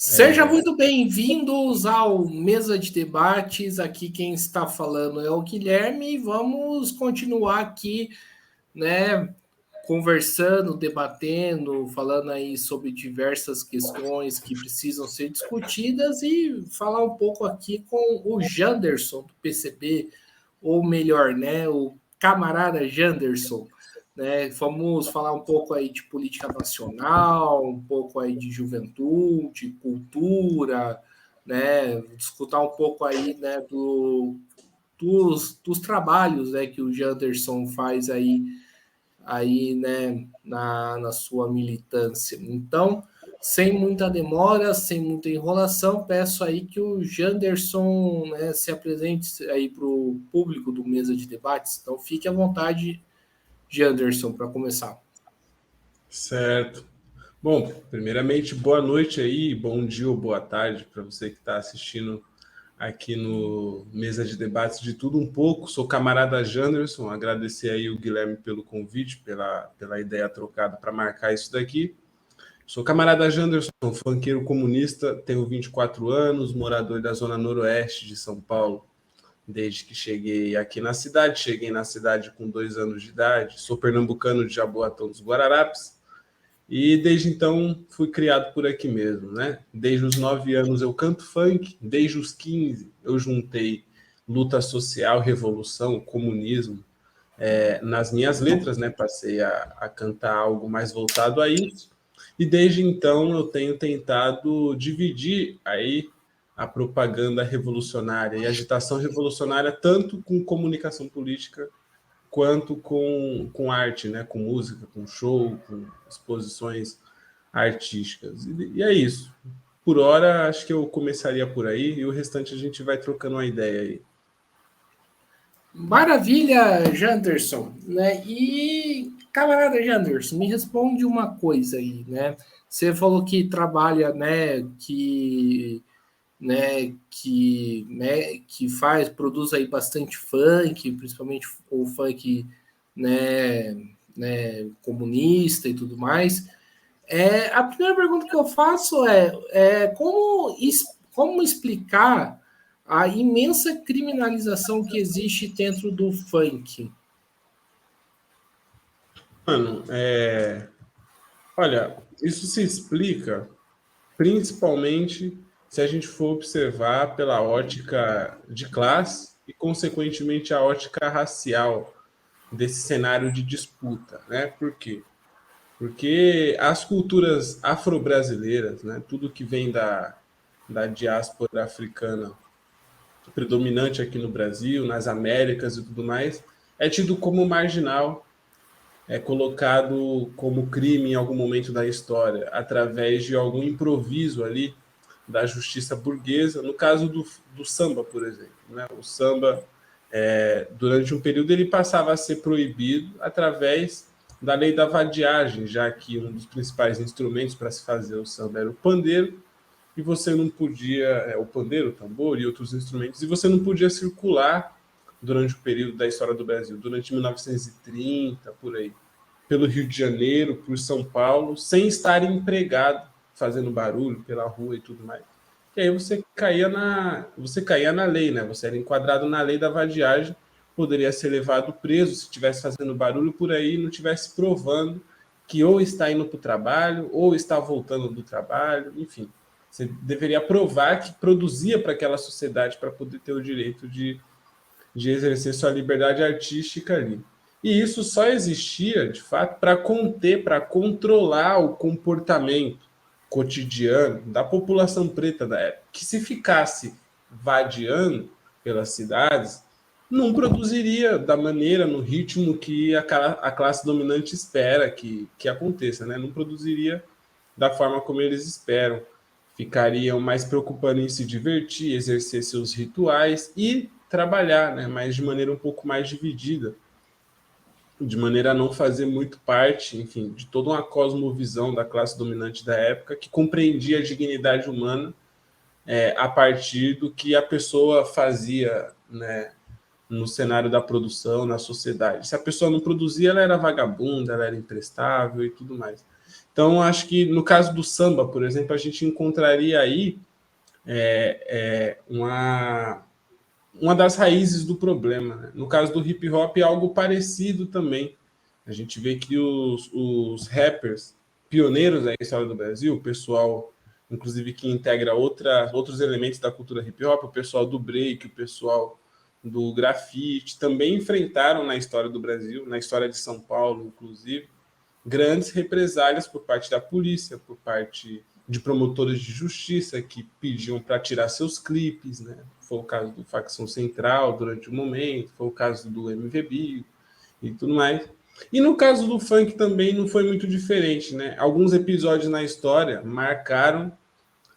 Sejam muito bem-vindos ao Mesa de Debates. Aqui quem está falando é o Guilherme. Vamos continuar aqui, né, conversando, debatendo, falando aí sobre diversas questões que precisam ser discutidas e falar um pouco aqui com o Janderson do PCB, ou melhor, né, o camarada Janderson. Né? Vamos falar um pouco aí de política nacional, um pouco aí de juventude, cultura, né? Discutir um pouco aí, né, dos trabalhos, né, que o Janderson faz aí, né, na sua militância. Então, sem muita demora, sem muita enrolação, peço aí que o Janderson, né, se apresente aí para o público do Mesa de Debates. Então, fique à vontade, Janderson, para começar. Certo. Bom, primeiramente, boa noite aí, bom dia ou boa tarde para você que está assistindo aqui no Mesa de Debates de Tudo Um Pouco. Sou o camarada Janderson, agradecer aí o Guilherme pelo convite, pela ideia trocada para marcar isso daqui. Sou camarada Janderson, funkeiro comunista, tenho 24 anos, morador da zona noroeste de São Paulo. Desde que cheguei aqui na cidade, cheguei na cidade com 2 anos de idade, sou pernambucano de Jaboatão dos Guararapes, e desde então fui criado por aqui mesmo, né? Desde os 9 anos eu canto funk, desde os 15 eu juntei luta social, revolução, comunismo nas minhas letras, né? Passei a cantar algo mais voltado a isso. E desde então eu tenho tentado dividir aí a propaganda revolucionária e a agitação revolucionária tanto com comunicação política quanto com arte, né? Com música, com show, com exposições artísticas. E é isso. Por hora, acho que eu começaria por aí e o restante a gente vai trocando uma ideia aí. Maravilha, Janderson, né? E camarada Janderson, me responde uma coisa aí, né? Você falou que trabalha, que faz, produz aí bastante funk, principalmente o funk, né, comunista e tudo mais. A primeira pergunta que eu faço é como explicar a imensa criminalização que existe dentro do funk? Mano, olha, isso se explica principalmente se a gente for observar pela ótica de classe e, consequentemente, a ótica racial desse cenário de disputa, né? Por quê? Porque as culturas afro-brasileiras, né, tudo que vem da diáspora africana predominante aqui no Brasil, nas Américas e tudo mais, é tido como marginal, é colocado como crime em algum momento da história, através de algum improviso ali da justiça burguesa, no caso do samba, por exemplo. Né? O samba, durante um período, ele passava a ser proibido através da lei da vadiagem, já que um dos principais instrumentos para se fazer o samba era o pandeiro, e você não podia, o pandeiro, o tambor e outros instrumentos, e você não podia circular durante o período da história do Brasil, durante 1930, por aí, pelo Rio de Janeiro, por São Paulo, sem estar empregado, fazendo barulho pela rua e tudo mais. E aí você caía na lei, né? Você era enquadrado na lei da vadiagem, poderia ser levado preso se estivesse fazendo barulho por aí e não estivesse provando que ou está indo para o trabalho ou está voltando do trabalho, enfim. Você deveria provar que produzia para aquela sociedade para poder ter o direito de exercer sua liberdade artística ali. E isso só existia, de fato, para conter, para controlar o comportamento cotidiano da população preta da época, que se ficasse vadiando pelas cidades, não produziria da maneira, no ritmo que a classe dominante espera que aconteça, né? Não produziria da forma como eles esperam. Ficariam mais preocupando em se divertir, exercer seus rituais e trabalhar, né? Mas de maneira um pouco mais dividida, de maneira a não fazer muito parte, enfim, de toda uma cosmovisão da classe dominante da época que compreendia a dignidade humana a partir do que a pessoa fazia, né, no cenário da produção, na sociedade. Se a pessoa não produzia, ela era vagabunda, ela era imprestável e tudo mais. Então, acho que no caso do samba, por exemplo, a gente encontraria aí uma das raízes do problema. Né? No caso do hip hop, é algo parecido também. A gente vê que os rappers pioneiros da história do Brasil, o pessoal, inclusive, que integra outros elementos da cultura hip hop, o pessoal do break, o pessoal do grafite, também enfrentaram na história do Brasil, na história de São Paulo, inclusive, grandes represálias por parte da polícia, por parte de promotores de justiça que pediam para tirar seus clipes, né? Foi o caso do Facção Central durante o momento, foi o caso do MVB e tudo mais. E no caso do funk também não foi muito diferente, né? Alguns episódios na história marcaram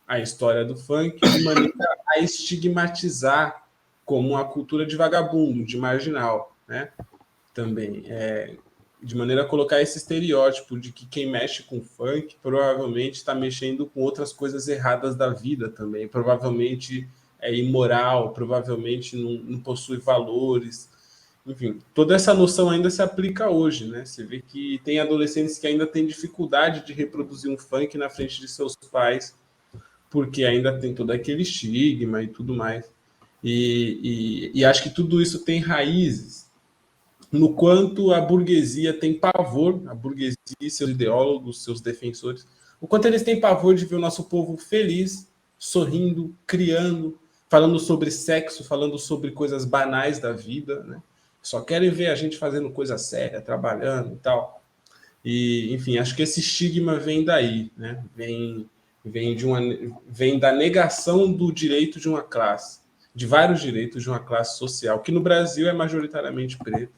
a história do funk de maneira a estigmatizar como uma cultura de vagabundo, de marginal, né? Também de maneira a colocar esse estereótipo de que quem mexe com funk provavelmente está mexendo com outras coisas erradas da vida também, provavelmente é imoral, provavelmente não possui valores. Enfim, toda essa noção ainda se aplica hoje, né? Você vê que tem adolescentes que ainda têm dificuldade de reproduzir um funk na frente de seus pais, porque ainda tem todo aquele estigma e tudo mais. E acho que tudo isso tem raízes no quanto a burguesia tem pavor, a burguesia, seus ideólogos, seus defensores, o quanto eles têm pavor de ver o nosso povo feliz, sorrindo, criando, falando sobre sexo, falando sobre coisas banais da vida, né? Só querem ver a gente fazendo coisa séria, trabalhando e tal. E, enfim, acho que esse estigma vem daí, né? Vem da negação do direito de uma classe, de vários direitos de uma classe social, que no Brasil é majoritariamente preta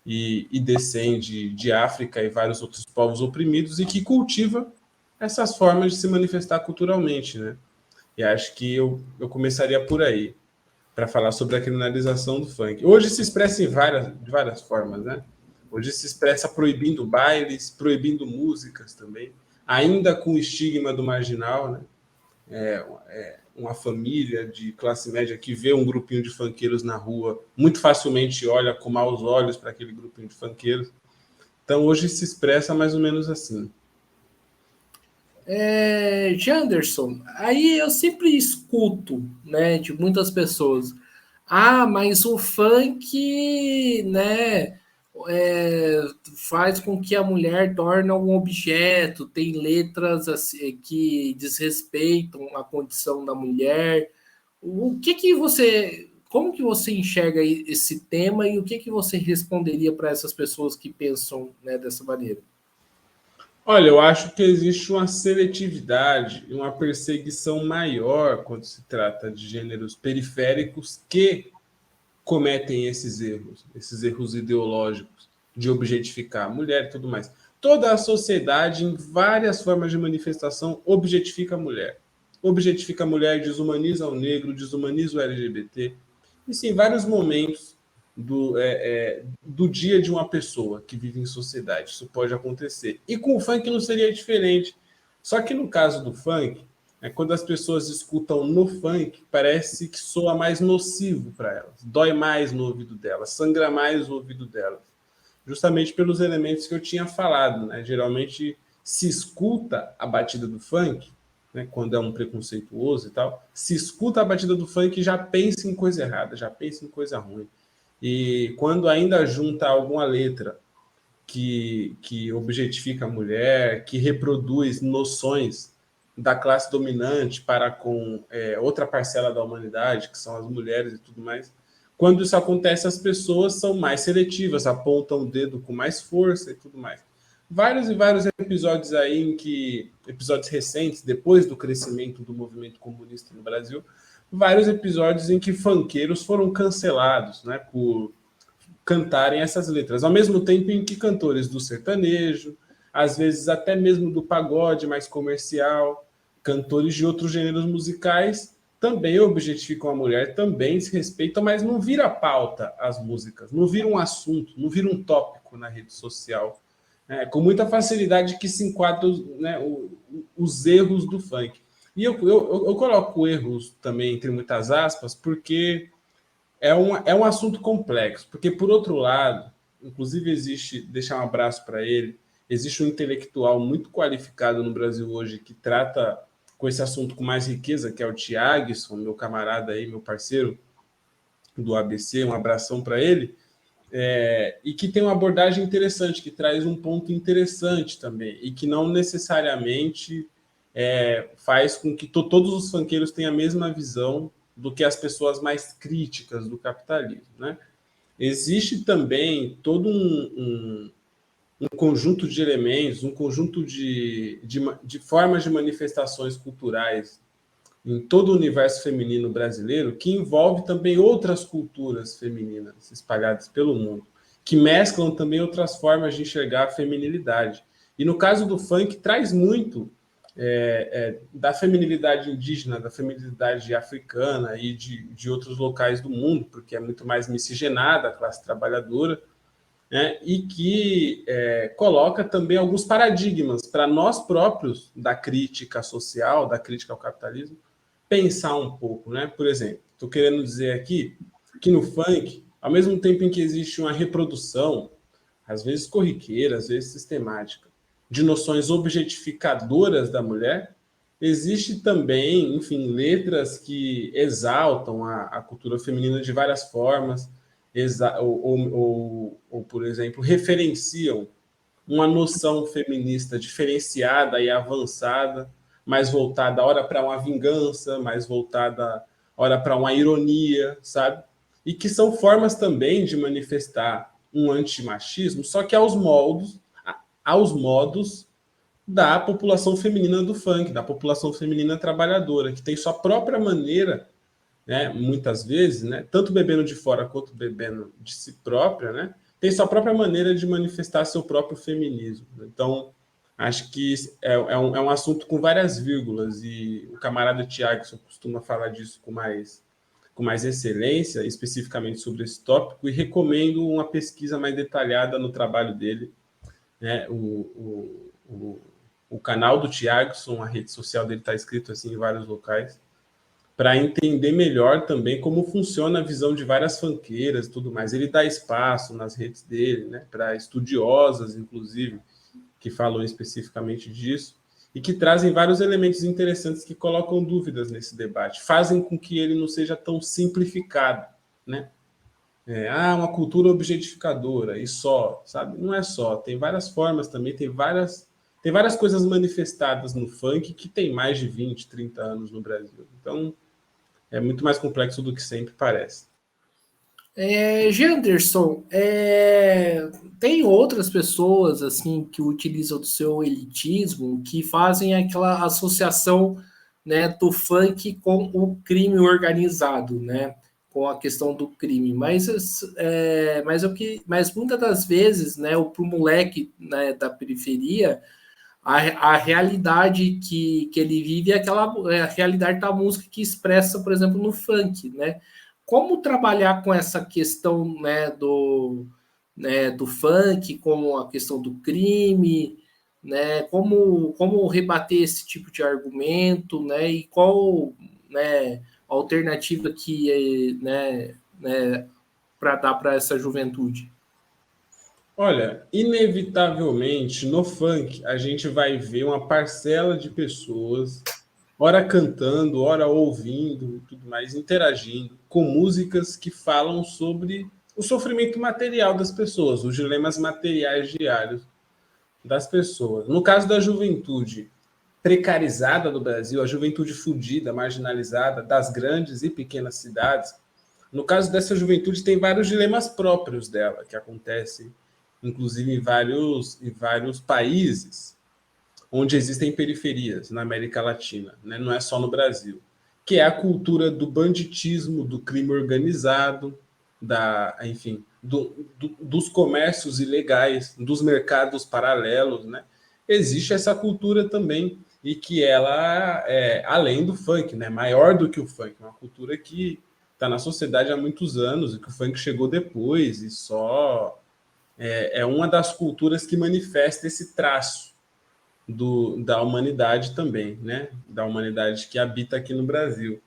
e descende de África e vários outros povos oprimidos e que cultiva essas formas de se manifestar culturalmente, né? E acho que eu começaria por aí, para falar sobre a criminalização do funk. Hoje se expressa de várias formas, né? Hoje se expressa proibindo bailes, proibindo músicas também, ainda com o estigma do marginal, né? Uma família de classe média que vê um grupinho de funkeiros na rua, muito facilmente olha com maus olhos para aquele grupinho de funkeiros. Então hoje se expressa mais ou menos assim. Janderson, aí eu sempre escuto, né, de muitas pessoas. Ah, mas o funk, né, faz com que a mulher torne um objeto, tem letras assim, que desrespeitam a condição da mulher. O que que você, como que você enxerga esse tema e o que que você responderia para essas pessoas que pensam, né, dessa maneira? Olha, eu acho que existe uma seletividade e uma perseguição maior quando se trata de gêneros periféricos que cometem esses erros ideológicos de objetificar a mulher e tudo mais. Toda a sociedade, em várias formas de manifestação, objetifica a mulher. Objetifica a mulher, desumaniza o negro, desumaniza o LGBT. Isso em vários momentos do dia de uma pessoa que vive em sociedade. Isso pode acontecer. E com o funk não seria diferente. Só que no caso do funk, quando as pessoas escutam no funk, parece que soa mais nocivo para elas, dói mais no ouvido delas, sangra mais o ouvido delas, justamente pelos elementos que eu tinha falado. Né? Geralmente se escuta a batida do funk, né, quando é um preconceituoso e tal, se escuta a batida do funk e já pensa em coisa errada, já pensa em coisa ruim. E quando ainda junta alguma letra que objetifica a mulher, que reproduz noções da classe dominante para com outra parcela da humanidade, que são as mulheres e tudo mais. Quando isso acontece, as pessoas são mais seletivas, apontam o dedo com mais força e tudo mais. Vários e vários episódios aí em que, episódios recentes, depois do crescimento do movimento comunista no Brasil, vários episódios em que funkeiros foram cancelados, né, por cantarem essas letras, ao mesmo tempo em que cantores do sertanejo, às vezes até mesmo do pagode mais comercial, cantores de outros gêneros musicais também objetificam a mulher, também se respeitam, mas não vira pauta as músicas, não vira um assunto, não vira um tópico na rede social. Com muita facilidade que se enquadra, né, os erros do funk. E eu coloco erros também, entre muitas aspas, porque é um assunto complexo, porque, por outro lado, inclusive existe, deixar um abraço para ele, existe um intelectual muito qualificado no Brasil hoje que trata com esse assunto com mais riqueza, que é o Tiagson, meu camarada aí, meu parceiro do ABC, um abração para ele, e que tem uma abordagem interessante, que traz um ponto interessante também, e que não necessariamente faz com que todos os funkeiros tenham a mesma visão do que as pessoas mais críticas do capitalismo, né? Existe também todo um conjunto de elementos, um conjunto de formas de manifestações culturais em todo o universo feminino brasileiro, que envolve também outras culturas femininas espalhadas pelo mundo, que mesclam também outras formas de enxergar a feminilidade. E no caso do funk, traz muito da feminilidade indígena, da feminilidade africana e de outros locais do mundo, porque é muito mais miscigenada a classe trabalhadora, né? E que coloca também alguns paradigmas para nós próprios da crítica social, da crítica ao capitalismo, pensar um pouco, né? Por exemplo, estou querendo dizer aqui que no funk, ao mesmo tempo em que existe uma reprodução, às vezes corriqueira, às vezes sistemática, de noções objetificadoras da mulher, existe também, enfim, letras que exaltam a cultura feminina de várias formas, por exemplo, referenciam uma noção feminista diferenciada e avançada, mais voltada, ora, para uma vingança, mais voltada, ora, para uma ironia, sabe? E que são formas também de manifestar um antimachismo, só que aos modos da população feminina do funk, da população feminina trabalhadora, que tem sua própria maneira, né, muitas vezes, né, tanto bebendo de fora quanto bebendo de si própria, né, tem sua própria maneira de manifestar seu próprio feminismo. Então, acho que é um assunto com várias vírgulas, e o camarada Tiago costuma falar disso com mais excelência, especificamente sobre esse tópico, e recomendo uma pesquisa mais detalhada no trabalho dele, né, o canal do Tiagson, a rede social dele está escrito assim em vários locais, para entender melhor também como funciona a visão de várias fanqueiras e tudo mais. Ele dá espaço nas redes dele, né, para estudiosas, inclusive, que falam especificamente disso, e que trazem vários elementos interessantes que colocam dúvidas nesse debate, fazem com que ele não seja tão simplificado, né? Uma cultura objetificadora e só, sabe? Não é só, tem várias formas também, tem várias coisas manifestadas no funk que tem mais de 20, 30 anos no Brasil. Então, é muito mais complexo do que sempre parece. Janderson, tem outras pessoas assim que utilizam do seu elitismo, que fazem aquela associação, né, do funk com o crime organizado, né, com a questão do crime. Mas muitas das vezes, né, para o moleque, né, da periferia, a realidade que ele vive é a realidade da música que expressa, por exemplo, no funk, né? Como trabalhar com essa questão, né, do funk, com a questão do crime, né? Como rebater esse tipo de argumento, né? E qual, né, a alternativa né, para dar para essa juventude? Olha, inevitavelmente no funk a gente vai ver uma parcela de pessoas, ora cantando, ora ouvindo, tudo mais, interagindo com músicas que falam sobre o sofrimento material das pessoas, os dilemas materiais diários das pessoas. No caso da juventude precarizada do Brasil, a juventude fudida, marginalizada das grandes e pequenas cidades, no caso dessa juventude tem vários dilemas próprios dela, que acontecem inclusive em vários países onde existem periferias na América Latina, né? Não é só no Brasil, que é a cultura do banditismo, do crime organizado, enfim, dos comércios ilegais, dos mercados paralelos, né? Existe essa cultura também, e que ela é além do funk, né? Maior do que o funk, uma cultura que está na sociedade há muitos anos, e que o funk chegou depois e só é uma das culturas que manifesta esse traço da humanidade também, né? Da humanidade que habita aqui no Brasil.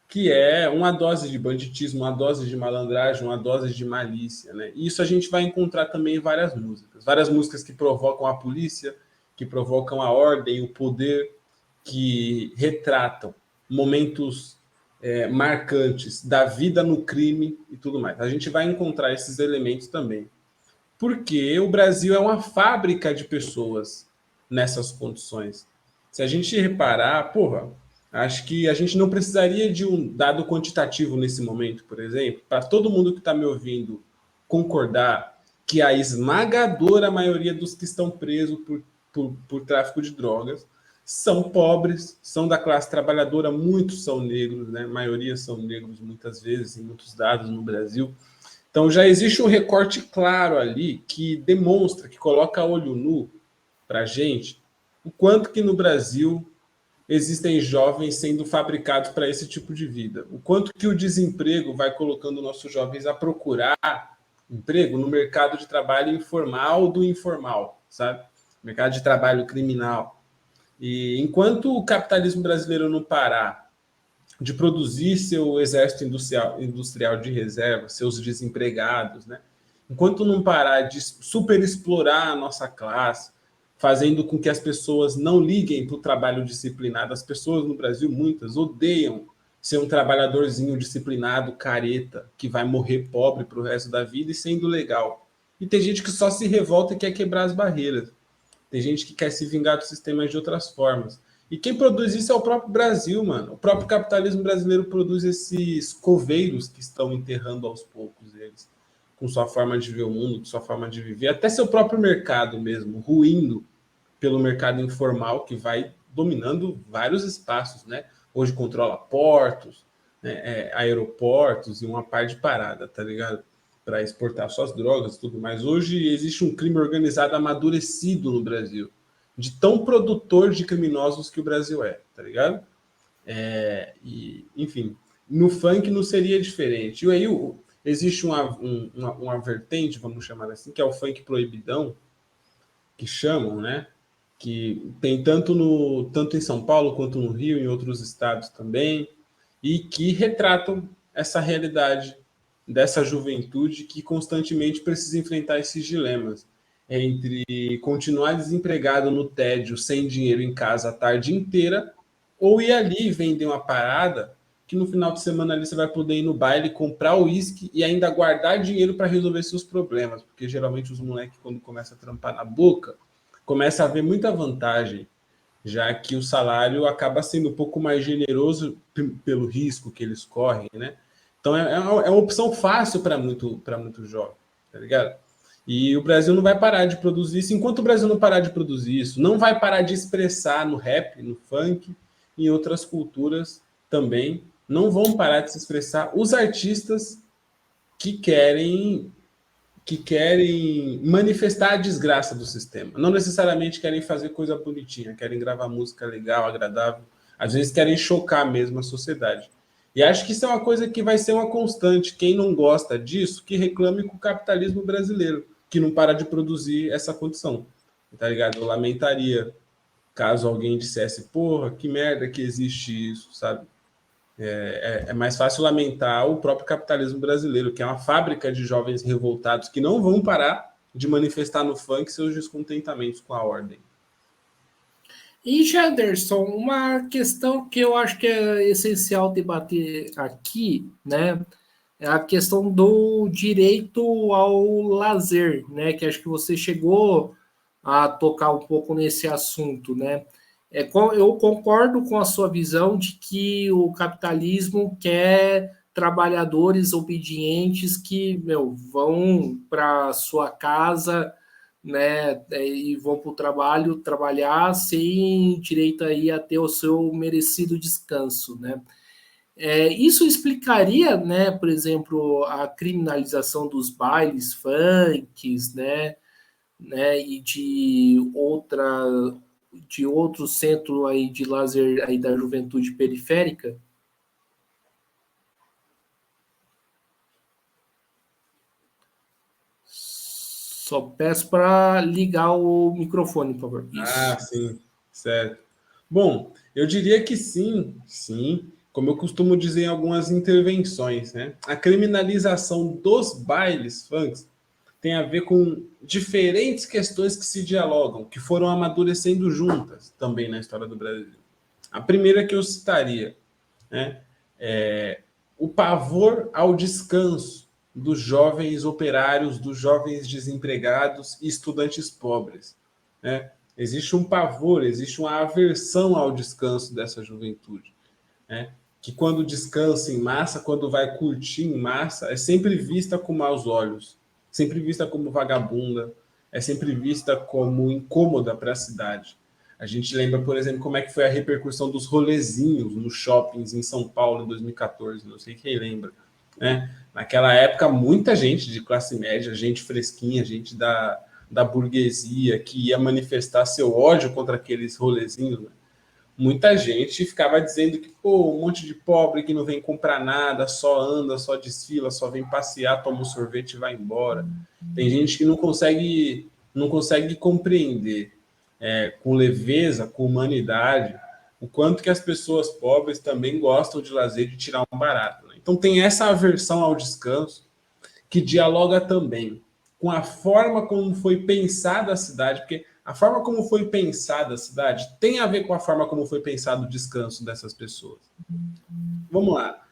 que é uma dose de banditismo, uma dose de malandragem, uma dose de malícia, né? E isso a gente vai encontrar também em várias músicas que provocam a polícia, que provocam a ordem, o poder, que retratam momentos marcantes da vida no crime e tudo mais. A gente vai encontrar esses elementos também, porque o Brasil é uma fábrica de pessoas nessas condições. Se a gente reparar, porra, acho que a gente não precisaria de um dado quantitativo nesse momento, por exemplo, para todo mundo que está me ouvindo concordar que a esmagadora maioria dos que estão presos por tráfico de drogas são pobres, são da classe trabalhadora, muitos são negros, né? A maioria são negros, muitas vezes, em muitos dados no Brasil. Então já existe um recorte claro ali que demonstra, que coloca olho nu para a gente, o quanto que no Brasil existem jovens sendo fabricados para esse tipo de vida. O quanto que o desemprego vai colocando nossos jovens a procurar emprego no mercado de trabalho informal do informal, sabe? Mercado de trabalho criminal. E enquanto o capitalismo brasileiro não parar de produzir seu exército industrial de reserva, seus desempregados, né? Enquanto não parar de superexplorar a nossa classe, fazendo com que as pessoas não liguem para o trabalho disciplinado. As pessoas no Brasil, muitas, odeiam ser um trabalhadorzinho disciplinado, careta, que vai morrer pobre para o resto da vida e sendo legal. E tem gente que só se revolta e quer quebrar as barreiras. Tem gente que quer se vingar do sistema de outras formas. E quem produz isso é o próprio Brasil, mano. O próprio capitalismo brasileiro produz esses coveiros que estão enterrando aos poucos eles, com sua forma de ver o mundo, com sua forma de viver, até seu próprio mercado mesmo, ruindo pelo mercado informal que vai dominando vários espaços, né? Hoje controla portos, né, aeroportos e uma parte de parada, tá ligado? Para exportar suas drogas e tudo mais. Hoje existe um crime organizado amadurecido no Brasil, de tão produtor de criminosos que o Brasil é, tá ligado? Enfim, no funk não seria diferente. E aí existe uma vertente, vamos chamar assim, que é o funk proibidão, que chamam, né? Que tem tanto em São Paulo quanto no Rio, em outros estados também, e que retratam essa realidade dessa juventude que constantemente precisa enfrentar esses dilemas entre continuar desempregado no tédio, sem dinheiro em casa a tarde inteira, ou ir ali vender uma parada que no final de semana ali você vai poder ir no baile, comprar o uísque e ainda guardar dinheiro para resolver seus problemas, porque geralmente os moleques, quando começam a trampar na boca, começa a haver muita vantagem, já que o salário acaba sendo um pouco mais generoso pelo risco que eles correm, né? Então é uma opção fácil para muito jovem, tá ligado? E o Brasil não vai parar de produzir isso. Enquanto o Brasil não parar de produzir isso, não vai parar de expressar no rap, no funk, em outras culturas também, não vão parar de se expressar os artistas que querem manifestar a desgraça do sistema. Não necessariamente querem fazer coisa bonitinha, querem gravar música legal, agradável. Às vezes querem chocar mesmo a sociedade. E acho que isso é uma coisa que vai ser uma constante. Quem não gosta disso, que reclame com o capitalismo brasileiro, que não para de produzir essa condição. Tá ligado? Eu lamentaria caso alguém dissesse, porra, que merda que existe isso, sabe? É mais fácil lamentar o próprio capitalismo brasileiro, que é uma fábrica de jovens revoltados que não vão parar de manifestar no funk seus descontentamentos com a ordem. E, Janderson, uma questão que eu acho que é essencial debater aqui, né, é a questão do direito ao lazer, né, que acho que você chegou a tocar um pouco nesse assunto, né. Eu concordo com a sua visão de que o capitalismo quer trabalhadores obedientes que, vão para sua casa, né, e vão para o trabalho trabalhar sem direito aí a ter o seu merecido descanso, né. Isso explicaria, né, por exemplo, a criminalização dos bailes funks, né, e de outro centro aí de lazer aí da juventude periférica. Só peço para ligar o microfone, por favor. Ah, Isso. sim, certo. Bom, eu diria que sim, sim. como eu costumo dizer em algumas intervenções, né? A criminalização dos bailes funks tem a ver com diferentes questões que se dialogam, que foram amadurecendo juntas também na história do Brasil. A primeira que eu citaria, né, é o pavor ao descanso dos jovens operários, dos jovens desempregados e estudantes pobres, né? Existe um pavor, existe uma aversão ao descanso dessa juventude, né? Que quando descansa em massa, quando vai curtir em massa, é sempre vista com maus olhos, sempre vista como vagabunda, é sempre vista como incômoda para a cidade. A gente lembra, por exemplo, como é que foi a repercussão dos rolezinhos nos shoppings em São Paulo em 2014, não sei quem lembra, né? Naquela época, muita gente de classe média, gente fresquinha, gente da burguesia, que ia manifestar seu ódio contra aqueles rolezinhos, né? Muita gente ficava dizendo que, pô, um monte de pobre que não vem comprar nada, só anda, só desfila, só vem passear, toma um sorvete e vai embora. Tem gente que não consegue compreender com leveza, com humanidade, o quanto que as pessoas pobres também gostam de lazer, de tirar um barato, né? Então tem essa aversão ao descanso que dialoga também com a forma como foi pensada a cidade, porque a forma como foi pensada a cidade tem a ver com a forma como foi pensado o descanso dessas pessoas. Vamos lá.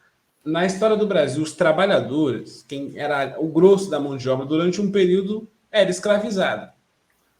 Na história do Brasil, os trabalhadores, quem era o grosso da mão de obra durante um período, era escravizada.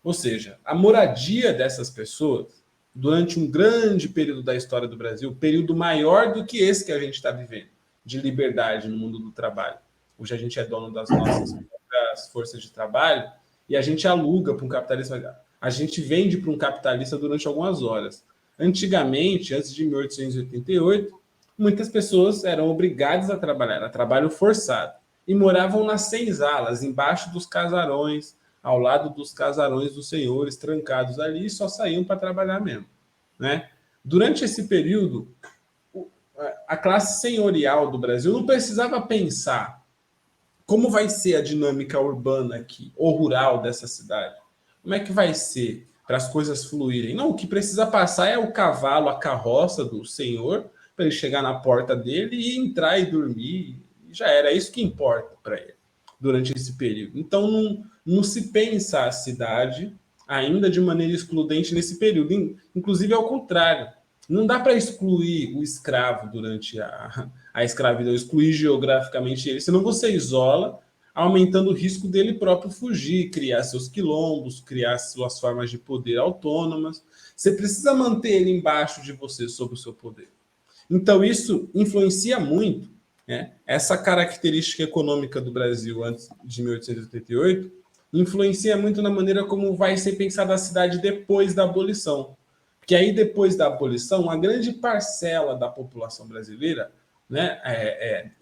Ou seja, a moradia dessas pessoas, durante um grande período da história do Brasil, período maior do que esse que a gente está vivendo, de liberdade no mundo do trabalho. Hoje a gente é dono das nossas próprias forças de trabalho e a gente aluga para um capitalista, a gente vende para um capitalista durante algumas horas. Antigamente, antes de 1888, muitas pessoas eram obrigadas a trabalhar, era trabalho forçado, e moravam nas senzalas, embaixo dos casarões, ao lado dos casarões dos senhores, trancados ali, e só saíam para trabalhar mesmo, né? Durante esse período, a classe senhorial do Brasil não precisava pensar como vai ser a dinâmica urbana aqui, ou rural dessa cidade. Como é que vai ser para as coisas fluírem? Não, o que precisa passar é o cavalo, a carroça do senhor, para ele chegar na porta dele e entrar e dormir. Já era isso que importa para ele durante esse período. Então, não se pensa a cidade ainda de maneira excludente nesse período. Inclusive, ao contrário. Não dá para excluir o escravo durante a escravidão, excluir geograficamente ele, senão você isola, aumentando o risco dele próprio fugir, criar seus quilombos, criar suas formas de poder autônomas. Você precisa manter ele embaixo de você, sob o seu poder. Então, isso influencia muito, né? Essa característica econômica do Brasil antes de 1888 influencia muito na maneira como vai ser pensada a cidade depois da abolição. Porque aí, depois da abolição, uma grande parcela da população brasileira, né,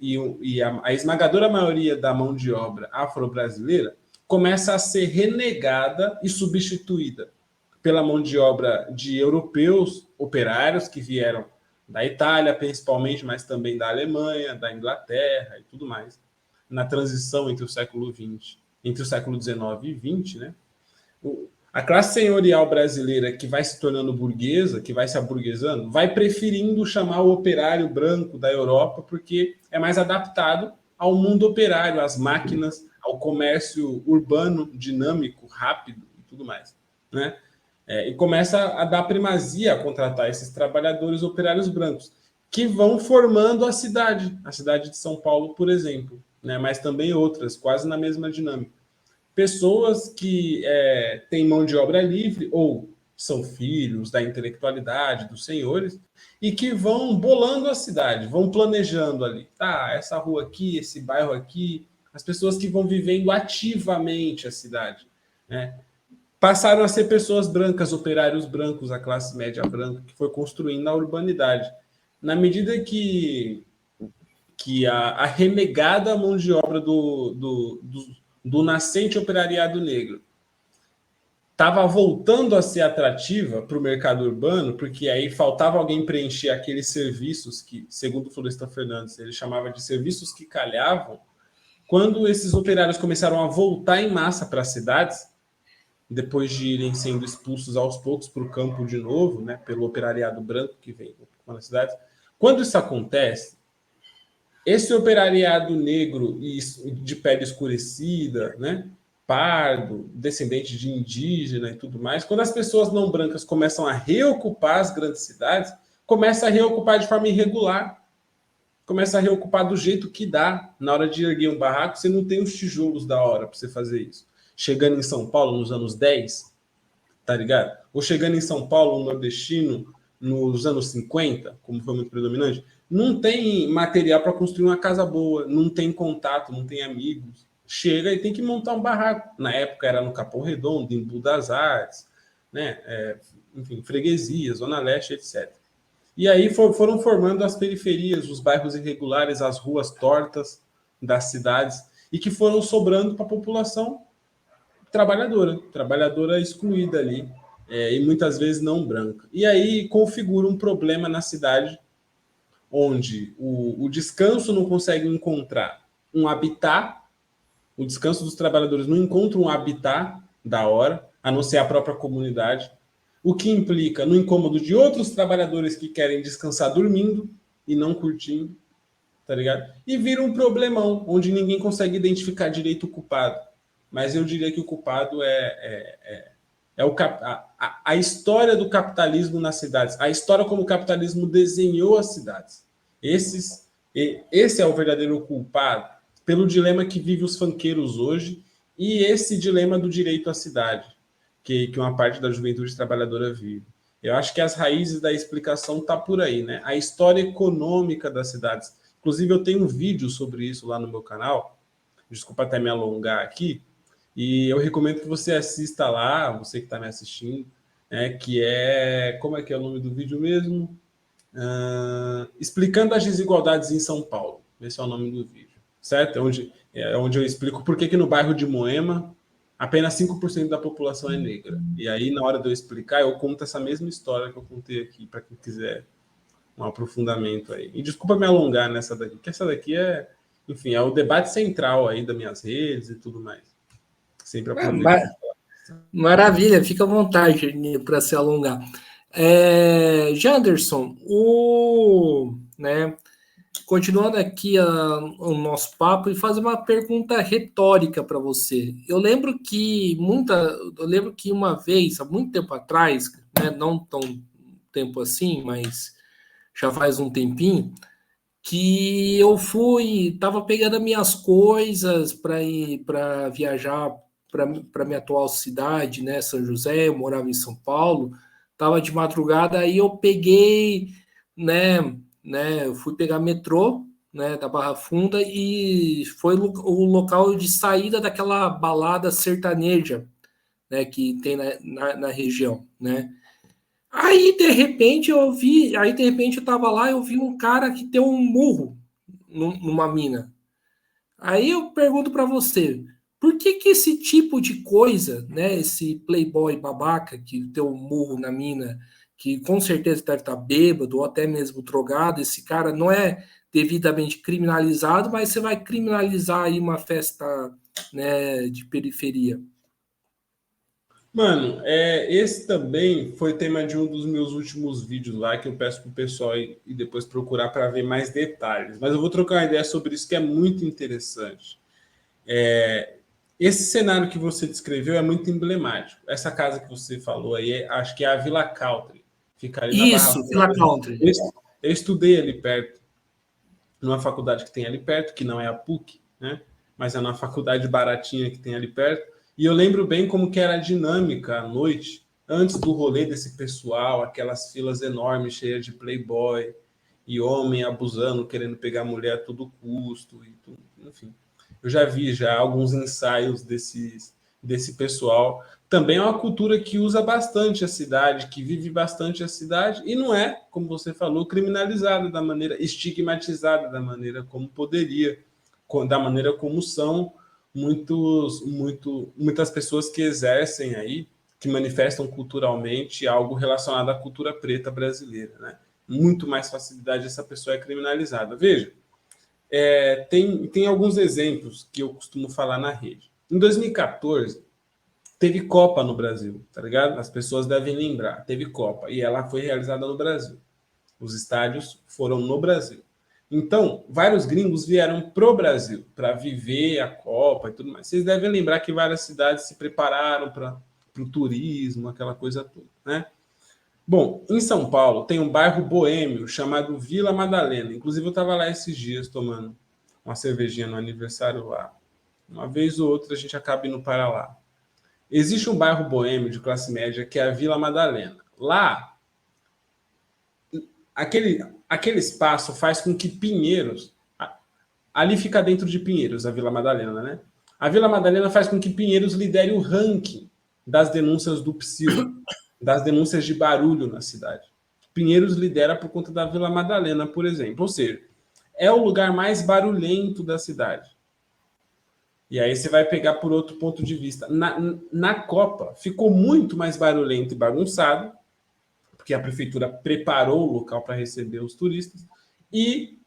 e a esmagadora maioria da mão de obra afro-brasileira começa a ser renegada e substituída pela mão de obra de europeus operários que vieram da Itália, principalmente, mas também da Alemanha, da Inglaterra e tudo mais, na transição entre o século XX, entre o século XIX e XX, né? A classe senhorial brasileira que vai se tornando burguesa, que vai se aburguesando, vai preferindo chamar o operário branco da Europa porque é mais adaptado ao mundo operário, às máquinas, ao comércio urbano, dinâmico, rápido e tudo mais, né? E começa a dar primazia a contratar esses trabalhadores operários brancos, que vão formando a cidade de São Paulo, por exemplo, né? Mas também outras, quase na mesma dinâmica. Pessoas que têm mão de obra livre ou são filhos da intelectualidade dos senhores e que vão bolando a cidade, vão planejando ali, tá, essa rua aqui, esse bairro aqui, as pessoas que vão vivendo ativamente a cidade, né? Passaram a ser pessoas brancas, operários brancos, a classe média branca, que foi construindo a urbanidade. Na medida que a renegada mão de obra do nascente operariado negro estava voltando a ser atrativa para o mercado urbano, porque aí faltava alguém preencher aqueles serviços que, segundo o Florestan Fernandes, ele chamava de serviços que calhavam. Quando esses operários começaram a voltar em massa para as cidades, depois de irem sendo expulsos aos poucos para o campo de novo, né, pelo operariado branco que vem na cidade, Quando isso acontece, esse operariado negro e de pele escurecida, né, pardo, descendente de indígena e tudo mais, quando as pessoas não brancas começam a reocupar as grandes cidades, começa a reocupar de forma irregular, começa a reocupar do jeito que dá. Na hora de erguer um barraco, você não tem os tijolos da hora para você fazer isso. Chegando em São Paulo nos anos 10, tá ligado? Ou chegando em São Paulo, um nordestino, nos anos 50, como foi muito predominante, não tem material para construir uma casa boa, não tem contato, não tem amigos. Chega e tem que montar um barraco. Na época era no Capão Redondo, em Embu das Artes, né? Enfim, freguesia, Zona Leste, etc. E aí foram formando as periferias, os bairros irregulares, as ruas tortas das cidades, e que foram sobrando para a população trabalhadora excluída ali, e muitas vezes não branca. E aí configura um problema na cidade, onde o descanso não consegue encontrar um habitat, o descanso dos trabalhadores não encontra um habitat da hora, a não ser a própria comunidade, o que implica no incômodo de outros trabalhadores que querem descansar dormindo e não curtindo, tá ligado? E vira um problemão, onde ninguém consegue identificar direito o culpado. Mas eu diria que o culpado a história do capitalismo nas cidades, a história como o capitalismo desenhou as cidades. Esse é o verdadeiro culpado pelo dilema que vive os funkeiros hoje e esse dilema do direito à cidade, que uma parte da juventude trabalhadora vive. Eu acho que as raízes da explicação tá por aí, né? A história econômica das cidades. Inclusive, eu tenho um vídeo sobre isso lá no meu canal. Desculpa até me alongar aqui. E eu recomendo que você assista lá, você que está me assistindo, que é... Como é que é o nome do vídeo mesmo? Explicando as desigualdades em São Paulo. Esse é o nome do vídeo, certo? É onde eu explico por que no bairro de Moema apenas 5% da população é negra. E aí, na hora de eu explicar, eu conto essa mesma história que eu contei aqui, para quem quiser um aprofundamento aí. E desculpa me alongar nessa daqui, que essa daqui enfim, é o debate central aí das minhas redes e tudo mais. Sempre aproveito. Maravilha, fica à vontade para se alongar. Janderson, continuando aqui o nosso papo e fazer uma pergunta retórica para você. Eu lembro que uma vez, há muito tempo atrás, né, não tão tempo assim, mas já faz um tempinho, que eu estava pegando as minhas coisas para viajar para minha atual cidade, né, São José. Eu morava em São Paulo, estava de madrugada, aí eu peguei, eu fui pegar metrô, né, da Barra Funda, e foi o local de saída daquela balada sertaneja, né, que tem na região, né. Aí de repente eu tava lá, eu vi um cara que deu um murro numa mina. Aí eu pergunto para você, por que que esse tipo de coisa, né, esse playboy babaca que deu um murro na mina, que com certeza deve estar bêbado ou até mesmo drogado, esse cara não é devidamente criminalizado, mas você vai criminalizar aí uma festa, né, de periferia? Mano, esse também foi tema de um dos meus últimos vídeos lá, que eu peço pro pessoal e depois procurar para ver mais detalhes. Mas eu vou trocar uma ideia sobre isso que é muito interessante. Esse cenário que você descreveu é muito emblemático. Essa casa que você falou aí, acho que é a Vila Country. Fica ali na Barra Isso, Villa Funda. Country. Eu estudei ali perto, numa faculdade que tem ali perto, que não é a PUC, né? Mas é uma faculdade baratinha que tem ali perto. E eu lembro bem como que era a dinâmica à noite, antes do rolê desse pessoal, aquelas filas enormes, cheias de playboy, e homem abusando, querendo pegar mulher a todo custo, e tudo, enfim. Eu já vi alguns ensaios desse pessoal. Também é uma cultura que usa bastante a cidade, que vive bastante a cidade, e não é, como você falou, criminalizada da maneira, estigmatizada da maneira como poderia, da maneira como são muitas pessoas que exercem aí, que manifestam culturalmente algo relacionado à cultura preta brasileira, né? Muito mais facilidade essa pessoa é criminalizada. Veja, tem alguns exemplos que eu costumo falar na rede. Em 2014, teve Copa no Brasil, tá ligado? As pessoas devem lembrar, teve Copa, e ela foi realizada no Brasil. Os estádios foram no Brasil. Então, vários gringos vieram pro Brasil para viver a Copa e tudo mais. Vocês devem lembrar que várias cidades se prepararam para o turismo, aquela coisa toda, né? Bom, em São Paulo tem um bairro boêmio chamado Vila Madalena. Inclusive, eu estava lá esses dias tomando uma cervejinha no aniversário lá. Uma vez ou outra a gente acaba indo para lá. Existe um bairro boêmio de classe média que é a Vila Madalena. Lá, aquele espaço faz com que Pinheiros... Ali fica dentro de Pinheiros, a Vila Madalena, né? A Vila Madalena faz com que Pinheiros lidere o ranking das denúncias do Psil, das denúncias de barulho na cidade. Pinheiros lidera por conta da Vila Madalena, por exemplo. Ou seja, é o lugar mais barulhento da cidade. E aí você vai pegar por outro ponto de vista. Na Copa, ficou muito mais barulhento e bagunçado, porque a prefeitura preparou o local para receber os turistas, e,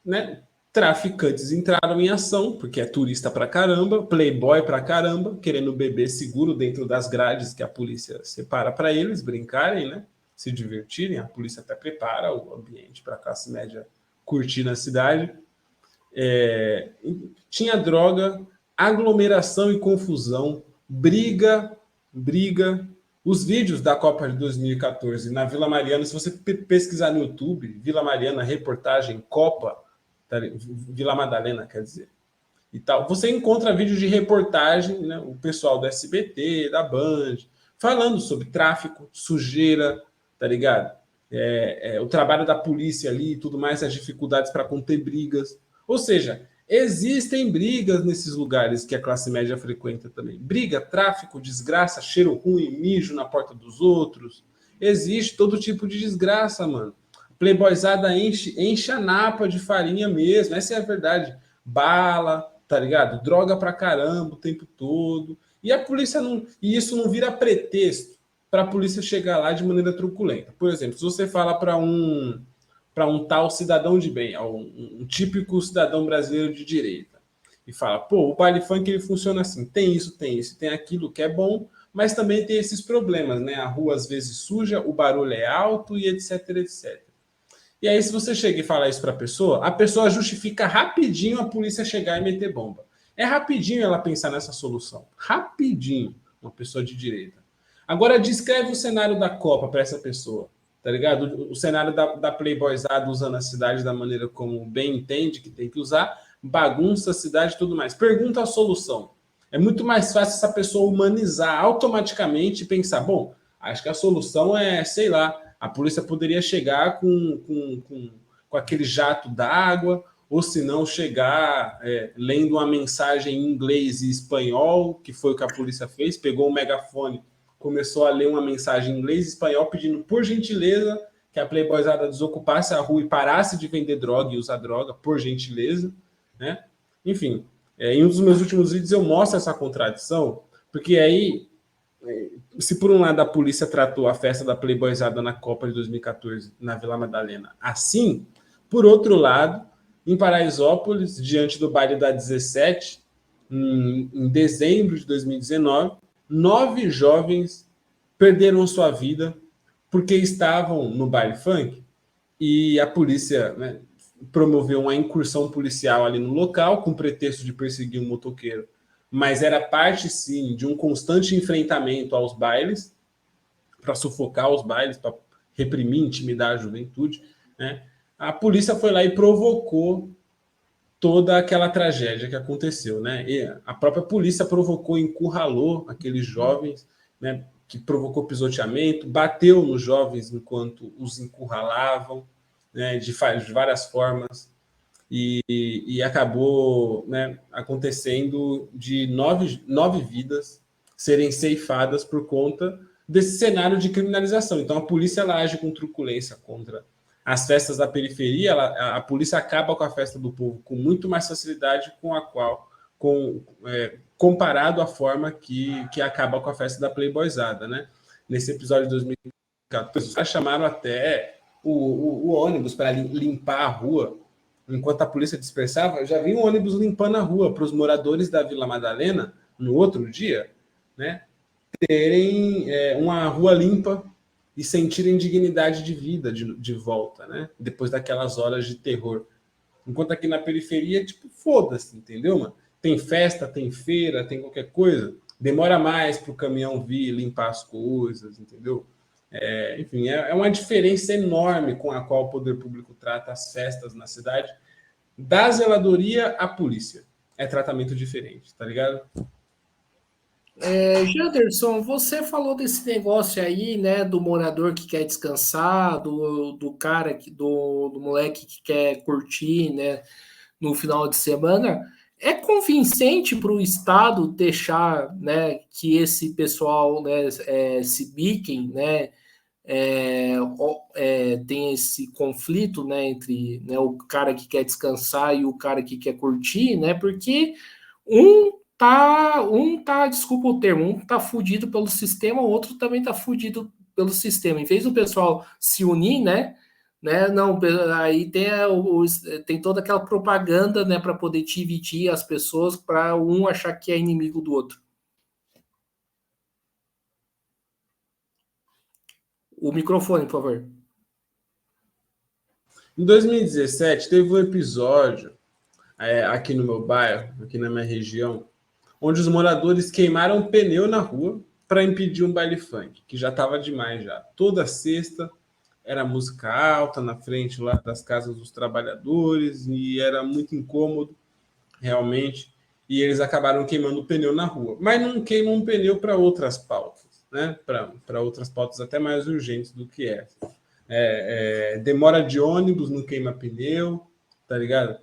né, traficantes entraram em ação, porque é turista pra caramba, playboy pra caramba, querendo beber seguro dentro das grades que a polícia separa para eles brincarem, né, se divertirem. A polícia até prepara o ambiente para a classe média curtir na cidade. Tinha droga, aglomeração e confusão, briga. Os vídeos da Copa de 2014 na Vila Mariana, se você pesquisar no YouTube, Vila Mariana, reportagem, Copa, tá, Vila Madalena, quer dizer, e tal, você encontra vídeos de reportagem, né, o pessoal do SBT, da Band, falando sobre tráfico, sujeira, tá ligado? O trabalho da polícia ali e tudo mais, as dificuldades para conter brigas. Ou seja, existem brigas nesses lugares que a classe média frequenta também. Briga, tráfico, desgraça, cheiro ruim, mijo na porta dos outros. Existe todo tipo de desgraça, mano. Playboyzada enche a napa de farinha mesmo. Essa é a verdade. Bala, tá ligado? Droga pra caramba o tempo todo. E a polícia não... E isso não vira pretexto para a polícia chegar lá de maneira truculenta. Por exemplo, se você fala para um tal cidadão de bem, um típico cidadão brasileiro de direita, e fala, pô, o baile funk ele funciona assim, tem isso, tem aquilo que é bom, mas também tem esses problemas, né? A rua às vezes suja, o barulho é alto e etc, etc. E aí, se você chega e fala isso para a pessoa justifica rapidinho a polícia chegar e meter bomba. É rapidinho ela pensar nessa solução. Rapidinho, uma pessoa de direita. Agora, descreve o cenário da Copa para essa pessoa, tá ligado? O cenário da Playboyzada usando a cidade da maneira como bem entende que tem que usar, bagunça a cidade e tudo mais. Pergunta a solução. É muito mais fácil essa pessoa humanizar automaticamente e pensar, bom, acho que a solução é, sei lá, a polícia poderia chegar com aquele jato d'água, ou se não chegar lendo uma mensagem em inglês e espanhol, que foi o que a polícia fez, pegou um megafone, começou a ler uma mensagem em inglês e espanhol pedindo, por gentileza, que a Playboyzada desocupasse a rua e parasse de vender droga e usar droga, por gentileza, né? Enfim, em um dos meus últimos vídeos eu mostro essa contradição, porque aí, se por um lado a polícia tratou a festa da Playboyzada na Copa de 2014, na Vila Madalena, assim, por outro lado, em Paraisópolis, diante do baile da 17, em dezembro de 2019, 9 jovens perderam sua vida porque estavam no baile funk e a polícia, né, promoveu uma incursão policial ali no local com pretexto de perseguir um motoqueiro, mas era parte, sim, de um constante enfrentamento aos bailes, para sufocar os bailes, para reprimir, intimidar a juventude, né? A polícia foi lá e provocou toda aquela tragédia que aconteceu, né? E a própria polícia provocou, encurralou aqueles jovens, né? Que provocou pisoteamento, bateu nos jovens enquanto os encurralavam, né? De várias formas, e acabou, né, acontecendo de nove vidas serem ceifadas por conta desse cenário de criminalização. Então, a polícia ela age com truculência contra as festas da periferia, a polícia acaba com a festa do povo com muito mais facilidade comparado à forma que acaba com a festa da Playboyzada, né? Nesse episódio de 2014, os caras chamaram até o ônibus para limpar a rua. Enquanto a polícia dispersava, eu já vi um ônibus limpando a rua para os moradores da Vila Madalena, no outro dia, né, terem uma rua limpa e sentirem dignidade de vida de volta, né? Depois daquelas horas de terror. Enquanto aqui na periferia, tipo, foda-se, entendeu, mano? Tem festa, tem feira, tem qualquer coisa. Demora mais para o caminhão vir limpar as coisas, entendeu? Enfim, é uma diferença enorme com a qual o poder público trata as festas na cidade. Da zeladoria à polícia. É tratamento diferente, tá ligado? Janderson, você falou desse negócio aí, né, do morador que quer descansar, do cara, do moleque que quer curtir, né, no final de semana. É convincente para o Estado deixar, né, que esse pessoal, né, se biquem, né, tem esse conflito, né, entre, né, o cara que quer descansar e o cara que quer curtir, né, porque desculpa o termo, um tá fudido pelo sistema, o outro também tá fudido pelo sistema. Em vez do pessoal se unir, né, não, aí tem toda aquela propaganda, né, para poder dividir as pessoas, para um achar que é inimigo do outro. O microfone, por favor. Em 2017, teve um episódio aqui no meu bairro, aqui na minha região, onde os moradores queimaram um pneu na rua para impedir um baile funk, que já estava demais já. Toda sexta era música alta na frente lá das casas dos trabalhadores e era muito incômodo, realmente. E eles acabaram queimando o pneu na rua. Mas não queimam um pneu para outras pautas, né? Para outras pautas até mais urgentes do que essa. Demora de ônibus, não queima pneu, tá ligado?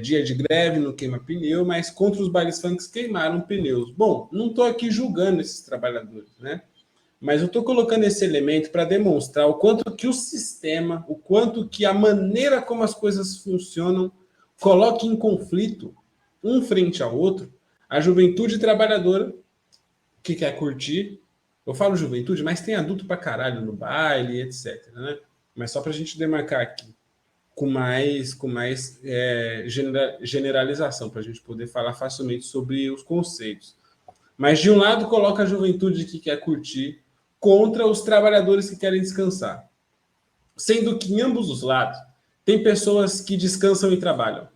Dia de greve, não queima pneu, mas contra os bailes funks queimaram pneus. Bom, não estou aqui julgando esses trabalhadores, né? Mas eu estou colocando esse elemento para demonstrar o quanto que o sistema, o quanto que a maneira como as coisas funcionam coloca em conflito, um frente ao outro, a juventude trabalhadora que quer curtir. Eu falo juventude, mas tem adulto pra caralho no baile, etc. Né? Mas só pra gente demarcar aqui, com mais generalização, pra gente poder falar facilmente sobre os conceitos. Mas de um lado coloca a juventude que quer curtir contra os trabalhadores que querem descansar. Sendo que em ambos os lados tem pessoas que descansam e trabalham.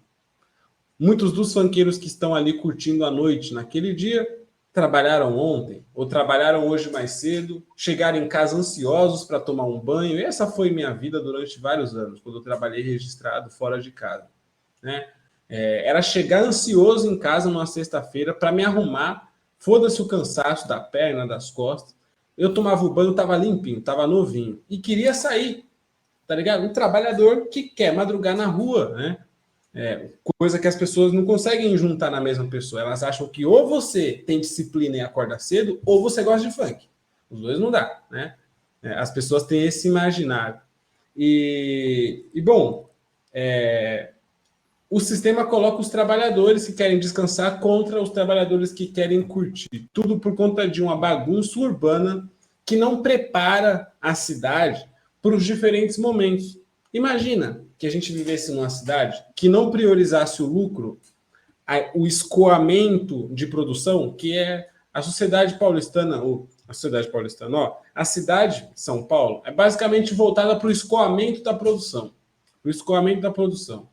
Muitos dos funkeiros que estão ali curtindo a noite naquele dia trabalharam ontem ou trabalharam hoje mais cedo, chegaram em casa ansiosos para tomar um banho. E essa foi minha vida durante vários anos, quando eu trabalhei registrado fora de casa. Né? Era chegar ansioso em casa numa sexta-feira para me arrumar, foda-se o cansaço da perna, das costas. Eu tomava o banho, estava limpinho, estava novinho e queria sair, tá ligado? Um trabalhador que quer madrugar na rua, né? Coisa que as pessoas não conseguem juntar na mesma pessoa. Elas acham que ou você tem disciplina e acorda cedo, ou você gosta de funk. Os dois não dá, né? As pessoas têm esse imaginário. Bom, o sistema coloca os trabalhadores que querem descansar contra os trabalhadores que querem curtir. Tudo por conta de uma bagunça urbana que não prepara a cidade para os diferentes momentos. Imagina que a gente vivesse numa cidade que não priorizasse o lucro, o escoamento de produção, que é a sociedade paulistana, a cidade de São Paulo é basicamente voltada para o escoamento da produção. O escoamento da produção.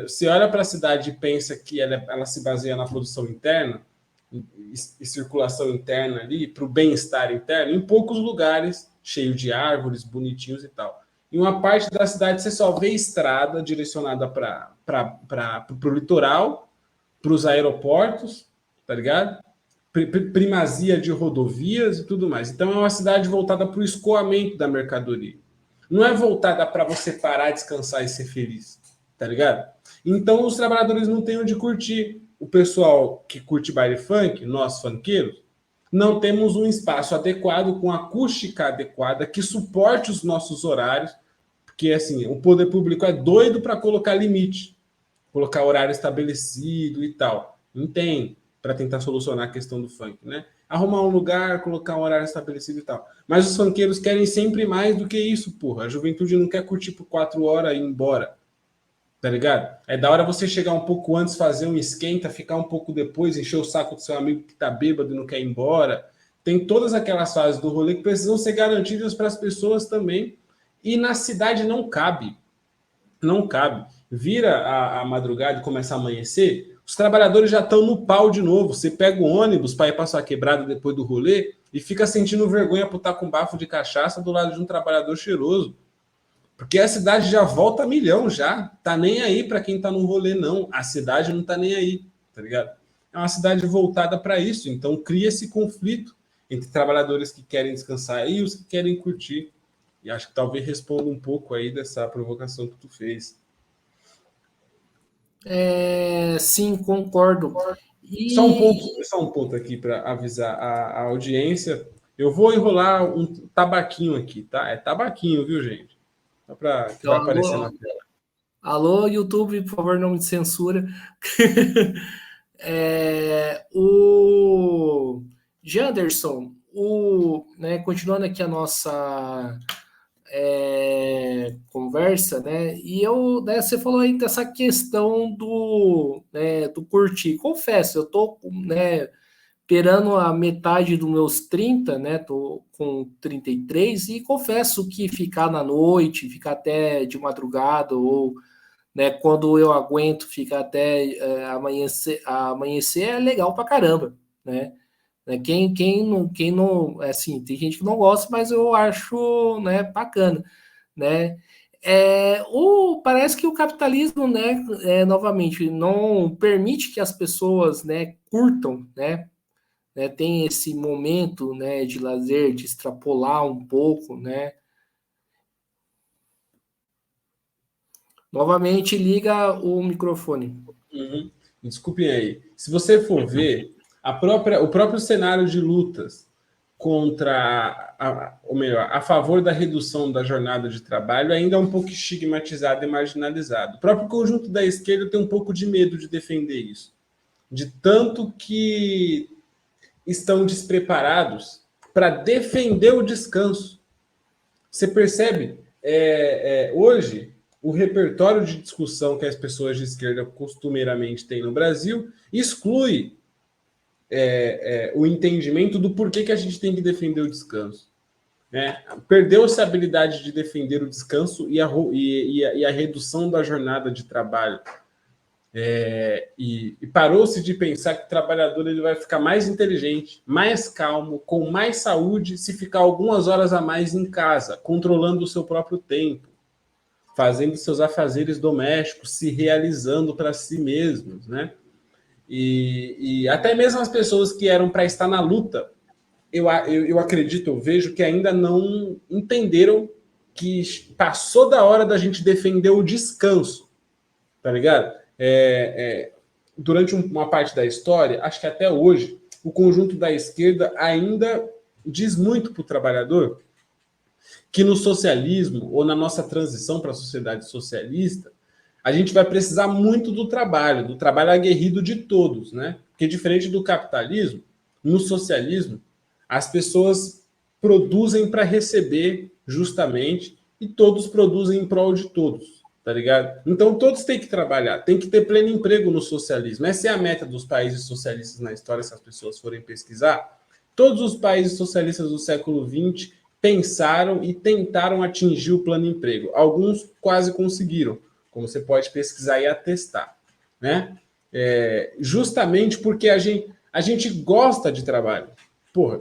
Você olha para a cidade e pensa que ela se baseia na produção interna e circulação interna ali, para o bem-estar interno, em poucos lugares, cheio de árvores, bonitinhos e tal. Em uma parte da cidade você só vê estrada direcionada para o litoral, para os aeroportos, tá ligado? Primazia de rodovias e tudo mais. Então é uma cidade voltada para o escoamento da mercadoria. Não é voltada para você parar, descansar e ser feliz, tá ligado? Então os trabalhadores não têm onde curtir. O pessoal que curte baile funk, nós funkeiros, não temos um espaço adequado, com acústica adequada, que suporte os nossos horários, porque assim, o poder público é doido para colocar limite, colocar horário estabelecido e tal. Não tem, para tentar solucionar a questão do funk, né? Arrumar um lugar, colocar um horário estabelecido e tal. Mas os funkeiros querem sempre mais do que isso, porra. A juventude não quer curtir por 4 horas e ir embora. Tá ligado? É da hora você chegar um pouco antes, fazer um esquenta, ficar um pouco depois, encher o saco do seu amigo que tá bêbado e não quer ir embora. tem todas aquelas fases do rolê que precisam ser garantidas para as pessoas também, e na cidade não cabe. Não cabe. Vira a madrugada e começa a amanhecer, os trabalhadores já estão no pau de novo. Você pega o ônibus para ir para sua quebrada depois do rolê e fica sentindo vergonha por estar com bafo de cachaça do lado de um trabalhador cheiroso. Porque a cidade já volta a milhão já. Tá nem aí para quem tá no rolê, não. A cidade não tá nem aí, tá ligado? É uma cidade voltada para isso. Então cria esse conflito entre trabalhadores que querem descansar e os que querem curtir. E acho que talvez responda um pouco aí dessa provocação que tu fez. Sim, concordo. Só um ponto aqui para avisar a audiência. Eu vou enrolar um tabaquinho aqui, tá? É tabaquinho, viu, gente? Só para que Então, vai aparecer na tela. alô, YouTube, por favor, não me censura. O Janderson, né, continuando aqui a nossa conversa, né? Né, você falou aí dessa questão do curtir. Confesso, eu tô, né, perando a metade dos meus 30, né? Tô com 33 e confesso que ficar na noite, ficar até de madrugada ou, né, quando eu aguento ficar até amanhecer é legal pra caramba, né? Quem não, assim, tem gente que não gosta, mas eu acho, né, bacana, né? Parece que o capitalismo, né, novamente, não permite que as pessoas, né, curtam, né, tem esse momento, né, de lazer, de extrapolar um pouco, né? Novamente, liga o microfone. Uhum. Desculpem aí. Se você for ver, o próprio cenário de lutas ou melhor, a favor da redução da jornada de trabalho ainda é um pouco estigmatizado e marginalizado. O próprio conjunto da esquerda tem um pouco de medo de defender isso, de tanto que estão despreparados para defender o descanso. Você percebe? Hoje, o repertório de discussão que as pessoas de esquerda costumeiramente têm no Brasil exclui o entendimento do porquê que a gente tem que defender o descanso. Perdeu-se a habilidade de defender o descanso e a redução da jornada de trabalho. E parou-se de pensar que o trabalhador ele vai ficar mais inteligente, mais calmo, com mais saúde, se ficar algumas horas a mais em casa, controlando o seu próprio tempo, fazendo seus afazeres domésticos, se realizando para si mesmos, né? E até mesmo as pessoas que eram para estar na luta, eu acredito, eu vejo que ainda não entenderam que passou da hora da gente defender o descanso, tá ligado? Durante uma parte da história, acho que até hoje, o conjunto da esquerda ainda diz muito para o trabalhador que no socialismo ou na nossa transição para a sociedade socialista, a gente vai precisar muito do trabalho aguerrido de todos, né? Porque diferente do capitalismo, no socialismo, as pessoas produzem para receber justamente e todos produzem em prol de todos, tá ligado? Então todos têm que trabalhar, tem que ter pleno emprego no socialismo. Essa é a meta dos países socialistas na história, se as pessoas forem pesquisar. Todos os países socialistas do século XX pensaram e tentaram atingir o plano emprego. Alguns quase conseguiram, como você pode pesquisar e atestar, né? Justamente porque a gente gosta de trabalho. Porra,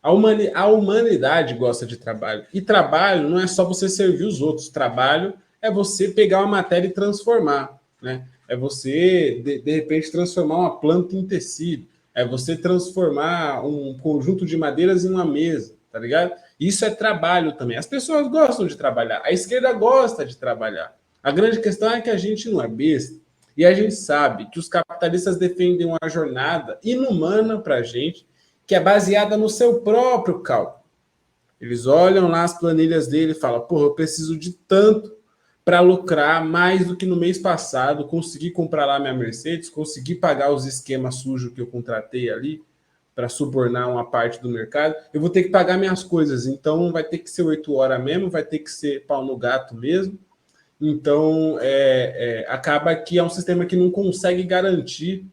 a humanidade gosta de trabalho. E trabalho não é só você servir os outros. Trabalho é você pegar uma matéria e transformar, né? É você, de repente, transformar uma planta em tecido. É você transformar um conjunto de madeiras em uma mesa, tá ligado? Isso é trabalho também. As pessoas gostam de trabalhar. A esquerda gosta de trabalhar. A grande questão é que a gente não é besta. E a gente sabe que os capitalistas defendem uma jornada inumana para a gente, que é baseada no seu próprio cálculo. Eles olham lá as planilhas dele e falam, porra, eu preciso de tanto para lucrar mais do que no mês passado, conseguir comprar lá minha Mercedes, conseguir pagar os esquemas sujos que eu contratei ali para subornar uma parte do mercado, eu vou ter que pagar minhas coisas, então vai ter que ser 8 horas mesmo, vai ter que ser pau no gato mesmo. Então, acaba que é um sistema que não consegue garantir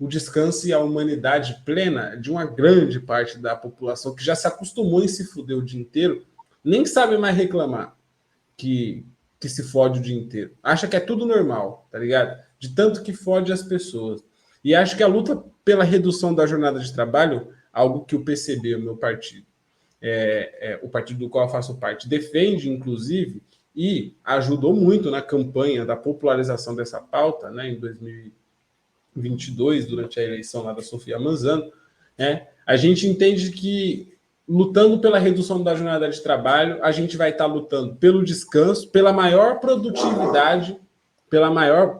o descanso e a humanidade plena de uma grande parte da população que já se acostumou em se fuder o dia inteiro, nem sabe mais reclamar que se fode o dia inteiro. Acha que é tudo normal, tá ligado? De tanto que fode as pessoas. E acho que a luta pela redução da jornada de trabalho, algo que o PCB, o meu partido, o partido do qual eu faço parte, defende, inclusive, e ajudou muito na campanha da popularização dessa pauta, né, em 2022, durante a eleição lá da Sofia Manzano, né, a gente entende que lutando pela redução da jornada de trabalho, a gente vai estar lutando pelo descanso, pela maior produtividade,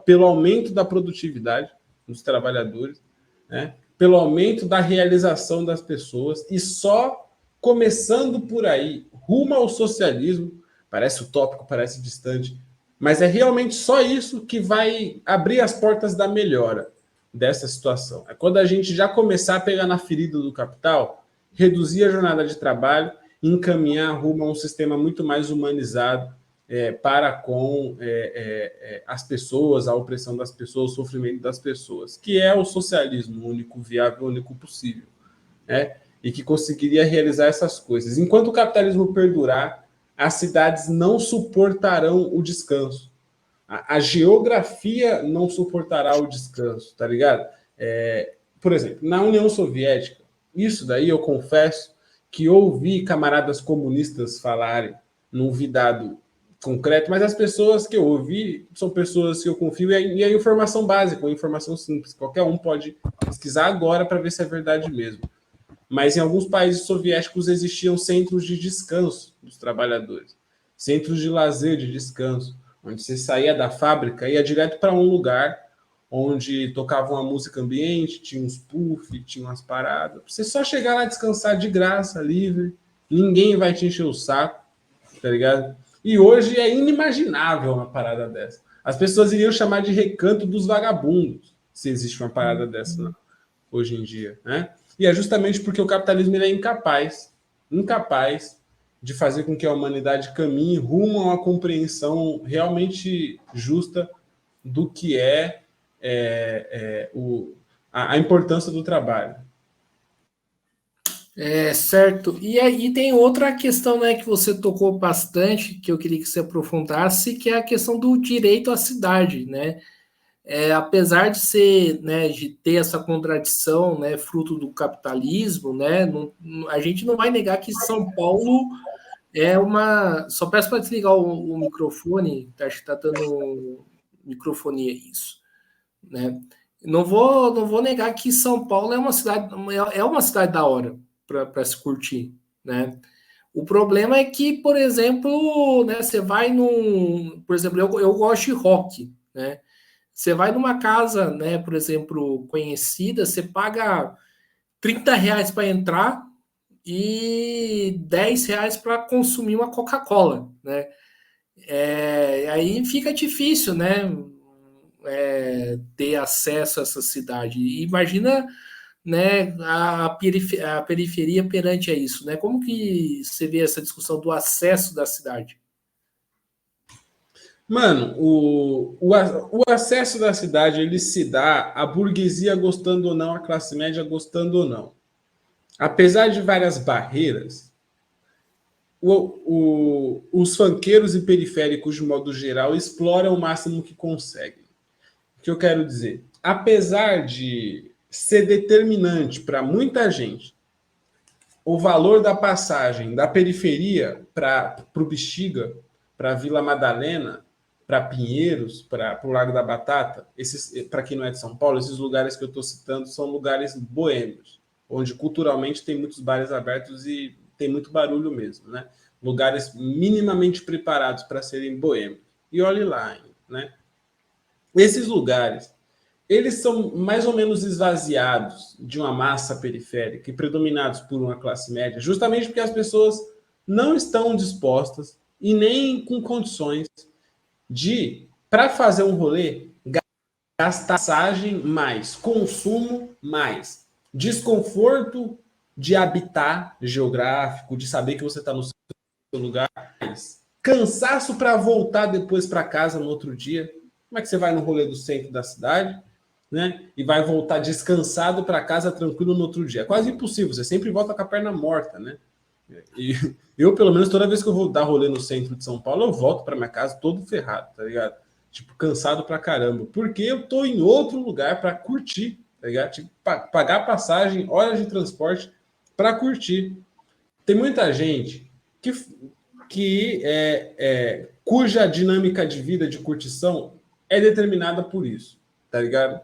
pelo aumento da produtividade dos trabalhadores, né, pelo aumento da realização das pessoas, e só começando por aí, rumo ao socialismo, parece utópico, parece distante, mas é realmente só isso que vai abrir as portas da melhora dessa situação. É quando a gente já começar a pegar na ferida do capital, reduzir a jornada de trabalho e encaminhar rumo a um sistema muito mais humanizado para com as pessoas, a opressão das pessoas, o sofrimento das pessoas, que é o socialismo único, viável, único possível, né? E que conseguiria realizar essas coisas. Enquanto o capitalismo perdurar, as cidades não suportarão o descanso. A geografia não suportará o descanso, tá ligado? Por exemplo, na União Soviética, isso daí eu confesso que ouvi camaradas comunistas falarem, não vi dado concreto, mas as pessoas que eu ouvi são pessoas que eu confio e é informação básica, uma informação simples. Qualquer um pode pesquisar agora para ver se é verdade mesmo. Mas em alguns países soviéticos existiam centros de descanso dos trabalhadores, centros de lazer, de descanso, onde você saía da fábrica e ia direto para um lugar onde tocava uma música ambiente, tinha uns puff, tinha umas paradas. Você só chegar lá descansar de graça, livre, ninguém vai te encher o saco, tá ligado? E hoje é inimaginável uma parada dessa. As pessoas iriam chamar de recanto dos vagabundos, se existe uma parada dessa não, hoje em dia, né? E é justamente porque o capitalismo ele é incapaz de fazer com que a humanidade caminhe rumo a uma compreensão realmente justa do que a importância do trabalho. Certo. E aí tem outra questão, né, que você tocou bastante, que eu queria que você aprofundasse, que é a questão do direito à cidade, né? Apesar de ser, né, de ter essa contradição, né, fruto do capitalismo, né, a gente não vai negar que São Paulo é uma. Só peço para desligar o microfone, acho que está dando microfonia isso, né? Não vou negar que São Paulo é uma cidade da hora para se curtir, né? O problema é que, por exemplo, né, você vai por exemplo, eu gosto de rock, né? Você vai numa casa, né, por exemplo, conhecida, você paga R$ 30 para entrar e R$ 10 para consumir uma Coca-Cola, né? Aí fica difícil, né? Ter acesso a essa cidade. E imagina, né, a periferia perante a isso, né? Como que você vê essa discussão do acesso da cidade? Mano, o acesso da cidade ele se dá a burguesia gostando ou não, a classe média gostando ou não. Apesar de várias barreiras, os funkeiros e periféricos, de modo geral, exploram o máximo que conseguem. O que eu quero dizer? Apesar de ser determinante para muita gente o valor da passagem da periferia para o Bexiga, para Vila Madalena, para Pinheiros, para o Lago da Batata, para quem não é de São Paulo, esses lugares que eu estou citando são lugares boêmios, onde culturalmente tem muitos bares abertos e tem muito barulho mesmo, né? Lugares minimamente preparados para serem boêmios. E olhe lá, né? Esses lugares, eles são mais ou menos esvaziados de uma massa periférica e predominados por uma classe média, justamente porque as pessoas não estão dispostas e nem com condições de, para fazer um rolê, gastar passagem mais, consumo mais, desconforto de habitar geográfico, de saber que você está no seu lugar, mais cansaço para voltar depois para casa no outro dia. Como é que você vai no rolê do centro da cidade? né? E vai voltar descansado para casa tranquilo no outro dia. É quase impossível, você sempre volta com a perna morta, né? E eu, pelo menos, toda vez que eu vou dar rolê no centro de São Paulo, eu volto para minha casa todo ferrado, tá ligado? Tipo, cansado pra caramba. Porque eu tô em outro lugar para curtir, tá ligado? Tipo, pagar passagem, horas de transporte para curtir. Tem muita gente cuja dinâmica de vida, de curtição, é determinada por isso, tá ligado?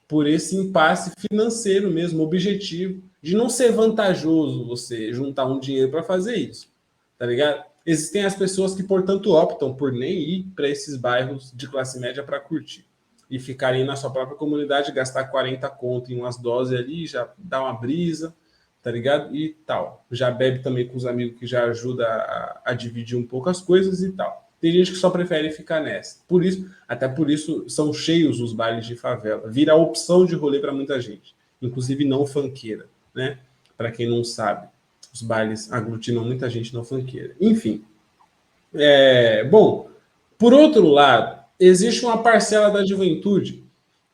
Por esse impasse financeiro mesmo, objetivo, de não ser vantajoso você juntar um dinheiro para fazer isso, tá ligado? Existem as pessoas que, portanto, optam por nem ir para esses bairros de classe média para curtir e ficarem na sua própria comunidade, gastar 40 conto em umas doses ali, já dá uma brisa, tá ligado? E tal. Já bebe também com os amigos, que já ajuda a dividir um pouco as coisas e tal. Tem gente que só prefere ficar nessa. Por isso, até por isso, são cheios os bailes de favela. Vira a opção de rolê para muita gente, inclusive não funkeira, né? Para quem não sabe, os bailes aglutinam muita gente não funkeira. Enfim. Bom, por outro lado, existe uma parcela da juventude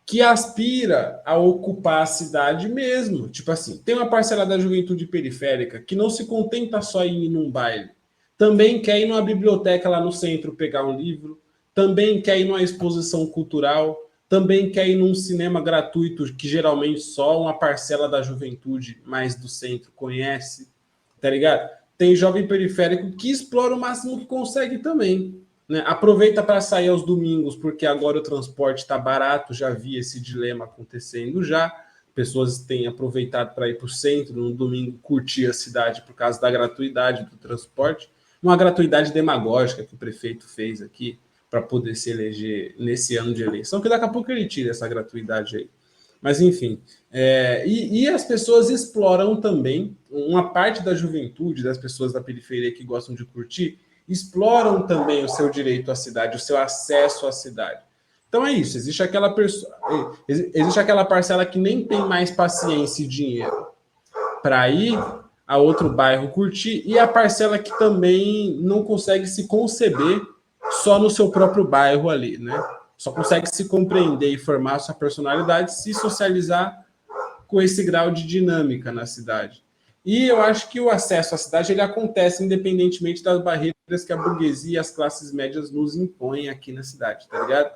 que aspira a ocupar a cidade mesmo. Tipo assim, tem uma parcela da juventude periférica que não se contenta só em ir num baile. Também quer ir numa biblioteca lá no centro pegar um livro, também quer ir numa exposição cultural, também quer ir num cinema gratuito que geralmente só uma parcela da juventude mais do centro conhece, tá ligado? Tem jovem periférico que explora o máximo que consegue também, né? Aproveita para sair aos domingos, porque agora o transporte está barato, já vi esse dilema acontecendo já. Pessoas têm aproveitado para ir para o centro no domingo, curtir a cidade por causa da gratuidade do transporte. Uma gratuidade demagógica que o prefeito fez aqui para poder se eleger nesse ano de eleição, que daqui a pouco ele tira essa gratuidade aí. Mas, enfim, e as pessoas exploram também, uma parte da juventude, das pessoas da periferia que gostam de curtir, exploram também o seu direito à cidade, o seu acesso à cidade. Então é isso, existe aquela parcela que nem tem mais paciência e dinheiro para ir a outro bairro curtir, e a parcela que também não consegue se conceber só no seu próprio bairro ali, né? Só consegue se compreender e formar sua personalidade, se socializar com esse grau de dinâmica na cidade. E eu acho que o acesso à cidade ele acontece independentemente das barreiras que a burguesia e as classes médias nos impõem aqui na cidade, tá ligado?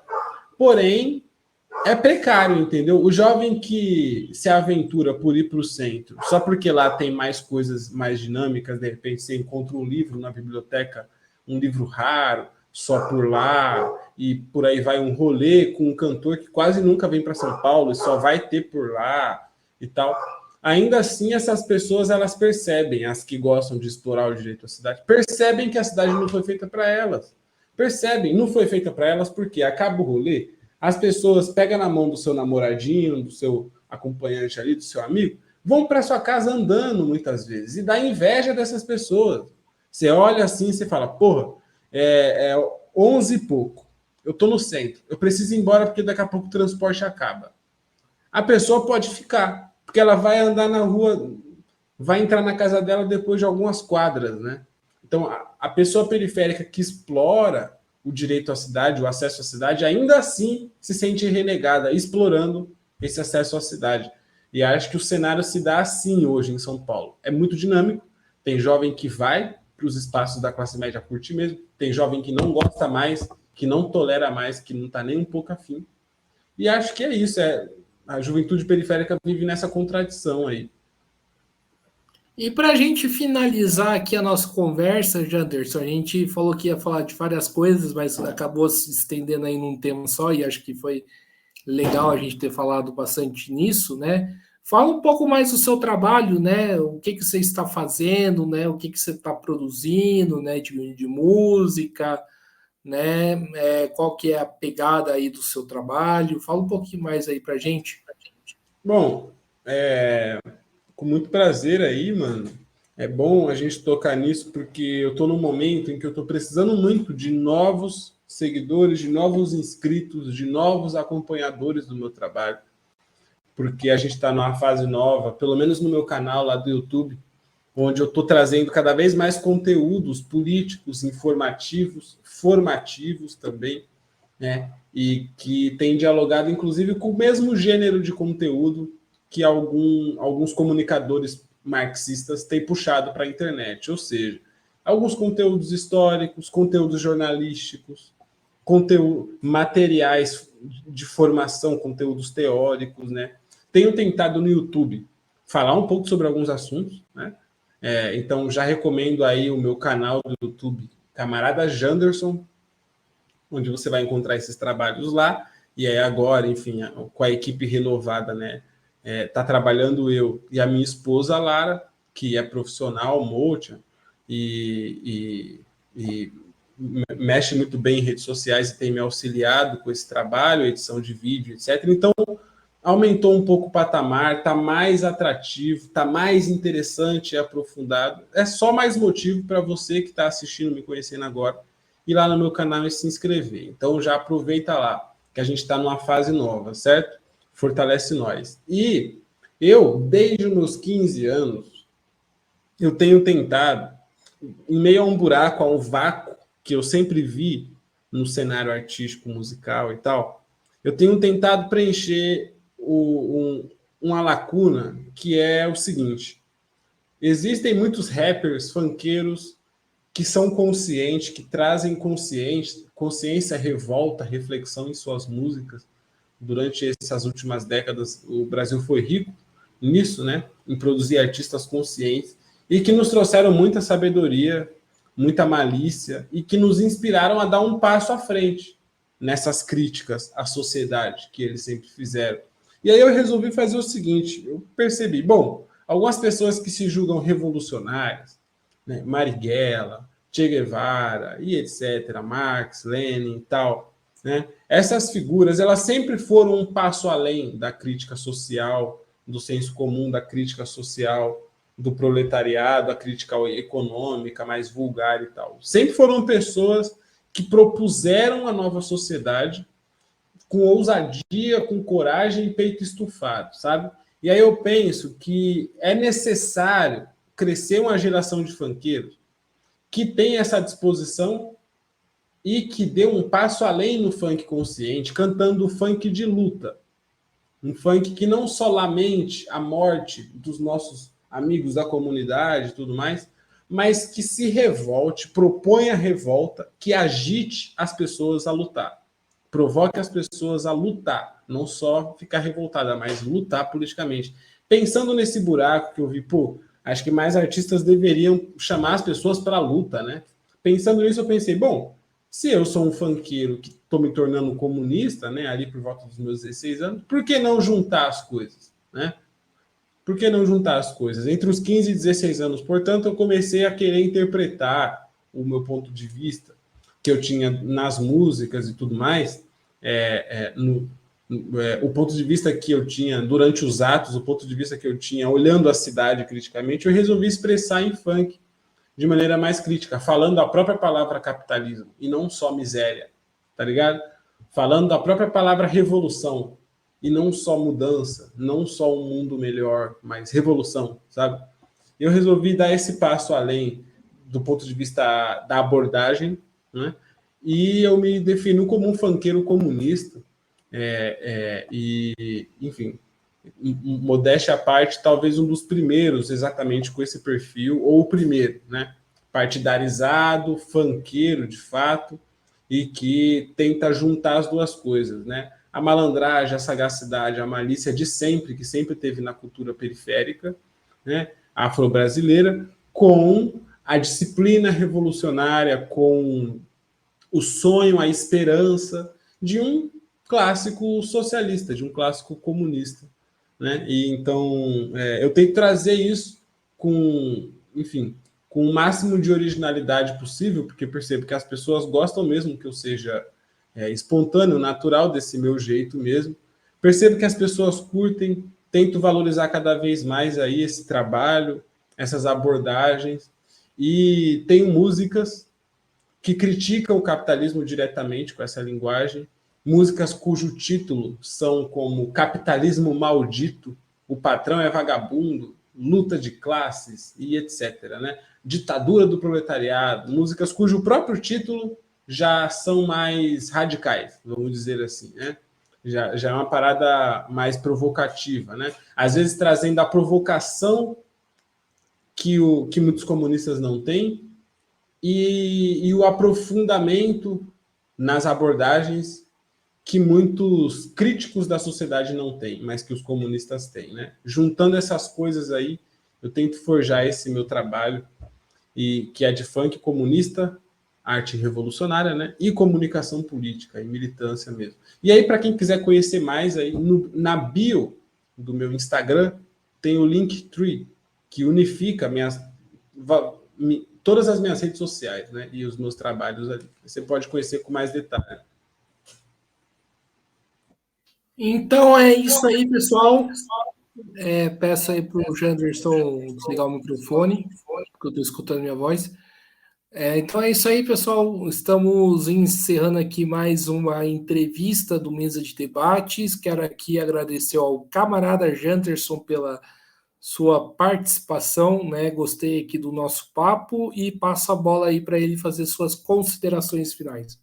Porém, é precário, entendeu? O jovem que se aventura por ir para o centro, só porque lá tem mais coisas mais dinâmicas, de repente você encontra um livro na biblioteca, um livro raro, só por lá, e por aí vai um rolê com um cantor que quase nunca vem para São Paulo e só vai ter por lá e tal. Ainda assim, essas pessoas elas percebem, as que gostam de explorar o direito à cidade, percebem que a cidade não foi feita para elas. Percebem, não foi feita para elas porque acaba o rolê, as pessoas pegam na mão do seu namoradinho, do seu acompanhante ali, do seu amigo, vão para sua casa andando muitas vezes e dá inveja dessas pessoas. Você olha assim e você fala, porra, é 11 e pouco, eu estou no centro, eu preciso ir embora porque daqui a pouco o transporte acaba. A pessoa pode ficar, porque ela vai andar na rua, vai entrar na casa dela depois de algumas quadras, né? Então, a pessoa periférica que explora o direito à cidade, o acesso à cidade, ainda assim se sente renegada, explorando esse acesso à cidade. E acho que o cenário se dá assim hoje em São Paulo. É muito dinâmico, tem jovem que vai para os espaços da classe média curtir mesmo, tem jovem que não gosta mais, que não tolera mais, que não está nem um pouco afim. E acho que é isso, a juventude periférica vive nessa contradição aí. E para a gente finalizar aqui a nossa conversa, Janderson, a gente falou que ia falar de várias coisas, mas acabou se estendendo aí num tema só, e acho que foi legal a gente ter falado bastante nisso, né? Fala um pouco mais do seu trabalho, né? O que você está fazendo, né? O que você está produzindo, né? De música, né? Qual que é a pegada aí do seu trabalho? Fala um pouquinho mais aí para a gente. Bom, com muito prazer aí, mano. É bom a gente tocar nisso porque eu estou num momento em que eu estou precisando muito de novos seguidores, de novos inscritos, de novos acompanhadores do meu trabalho, porque a gente está numa fase nova, pelo menos no meu canal lá do YouTube, onde eu estou trazendo cada vez mais conteúdos políticos, informativos, formativos também, né? E que tem dialogado, inclusive, com o mesmo gênero de conteúdo que alguns comunicadores marxistas têm puxado para a internet, ou seja, alguns conteúdos históricos, conteúdos jornalísticos, conteúdo, materiais de formação, conteúdos teóricos, né? Tenho tentado no YouTube falar um pouco sobre alguns assuntos, né? Então já recomendo aí o meu canal do YouTube, Camarada Janderson, onde você vai encontrar esses trabalhos lá. E aí agora, enfim, com a equipe renovada, né? Tá trabalhando eu e a minha esposa Lara, que é profissional, motion, e mexe muito bem em redes sociais e tem me auxiliado com esse trabalho, edição de vídeo, etc. Então, aumentou um pouco o patamar, está mais atrativo, está mais interessante e aprofundado. É só mais motivo para você que está assistindo, me conhecendo agora, ir lá no meu canal e se inscrever. Então, já aproveita lá, que a gente está numa fase nova, certo? Fortalece nós. E eu, desde os meus 15 anos, eu tenho tentado, em meio a um buraco, a um vácuo que eu sempre vi no cenário artístico, musical e tal, eu tenho tentado preencher uma lacuna que é o seguinte: existem muitos rappers, funkeiros que são conscientes, que trazem consciência, revolta, reflexão em suas músicas. Durante essas últimas décadas, o Brasil foi rico nisso, né? Em produzir artistas conscientes e que nos trouxeram muita sabedoria, muita malícia e que nos inspiraram a dar um passo à frente nessas críticas à sociedade que eles sempre fizeram. E aí eu resolvi fazer o seguinte: eu percebi, bom, algumas pessoas que se julgam revolucionárias, né, Marighella, Che Guevara e etc., Marx, Lenin e tal, né, essas figuras elas sempre foram um passo além da crítica social, do senso comum, da crítica social, do proletariado, a crítica econômica mais vulgar e tal. Sempre foram pessoas que propuseram a nova sociedade com ousadia, com coragem e peito estufado, sabe? E aí eu penso que é necessário crescer uma geração de funkeiros que tem essa disposição e que dê um passo além no funk consciente, cantando funk de luta. Um funk que não só lamente a morte dos nossos amigos da comunidade e tudo mais, mas que se revolte, proponha revolta, que agite as pessoas a lutar. Provoque as pessoas a lutar, não só ficar revoltada, mas lutar politicamente. Pensando nesse buraco que eu vi, pô, acho que mais artistas deveriam chamar as pessoas para a luta, né? Pensando nisso, eu pensei, bom, se eu sou um funkeiro que estou me tornando comunista, né, ali por volta dos meus 16 anos, por que não juntar as coisas, né? Por que não juntar as coisas? Entre os 15 e 16 anos, portanto, eu comecei a querer interpretar o meu ponto de vista que eu tinha nas músicas e tudo mais, o ponto de vista que eu tinha durante os atos, o ponto de vista que eu tinha olhando a cidade criticamente, eu resolvi expressar em funk de maneira mais crítica, falando a própria palavra capitalismo e não só miséria, tá ligado? Falando a própria palavra revolução e não só mudança, não só um mundo melhor, mas revolução, sabe? Eu resolvi dar esse passo além do ponto de vista da abordagem, né? E eu me defino como um funkeiro comunista, enfim, modéstia à parte, talvez um dos primeiros exatamente com esse perfil, ou o primeiro, né? Partidarizado, funkeiro de fato, e que tenta juntar as duas coisas, né? A malandragem, a sagacidade, a malícia de sempre, que sempre teve na cultura periférica, né? Afro-brasileira, com a disciplina revolucionária, com o sonho, a esperança de um clássico socialista, de um clássico comunista, né? E então eu tento trazer isso com, enfim, com o máximo de originalidade possível, porque percebo que as pessoas gostam mesmo que eu seja espontâneo, natural desse meu jeito mesmo. Percebo que as pessoas curtem, tento valorizar cada vez mais aí esse trabalho, essas abordagens, e tenho músicas que criticam o capitalismo diretamente com essa linguagem, músicas cujo título são como Capitalismo Maldito, O Patrão é Vagabundo, Luta de Classes e etc., né? Ditadura do Proletariado, músicas cujo próprio título já são mais radicais, vamos dizer assim, né? Já é uma parada mais provocativa, né? Às vezes trazendo a provocação que muitos comunistas não têm e o aprofundamento nas abordagens que muitos críticos da sociedade não têm, mas que os comunistas têm, né? Juntando essas coisas aí, eu tento forjar esse meu trabalho, e que é de funk comunista, arte revolucionária, né? E comunicação política e militância mesmo. E aí, para quem quiser conhecer mais, aí na bio do meu Instagram tem o Linktree, que unifica todas as minhas redes sociais, né? E os meus trabalhos ali. Você pode conhecer com mais detalhe. Então é isso aí, pessoal. Peço aí para o Janderson desligar o microfone, porque eu estou escutando minha voz. Então é isso aí, pessoal. Estamos encerrando aqui mais uma entrevista do Mesa de Debates. Quero aqui agradecer ao camarada Janderson pela sua participação, né? Gostei aqui do nosso papo e passo a bola aí para ele fazer suas considerações finais.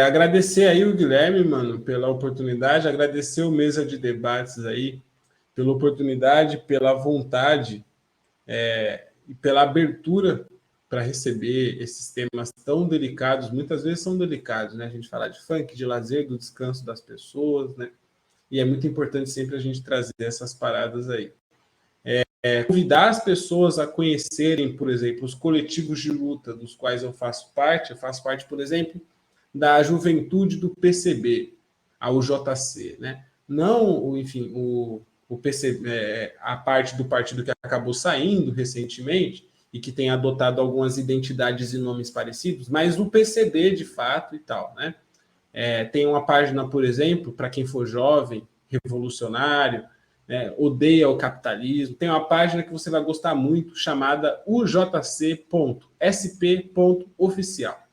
Agradecer aí o Guilherme, mano, pela oportunidade, agradecer o Mesa de Debates aí, pela oportunidade, pela vontade e pela abertura para receber esses temas tão delicados, muitas vezes são delicados, né? A gente falar de funk, de lazer, do descanso das pessoas, né? E é muito importante sempre a gente trazer essas paradas aí. Convidar as pessoas a conhecerem, por exemplo, os coletivos de luta dos quais eu faço parte. Eu faço parte, por exemplo, da juventude do PCB, a UJC, né? Não, enfim, o PCB, a parte do partido que acabou saindo recentemente e que tem adotado algumas identidades e nomes parecidos, mas o PCB de fato e tal, né? Tem uma página, por exemplo, para quem for jovem, revolucionário, né, odeia o capitalismo. Tem uma página que você vai gostar muito, chamada ujc.sp.oficial.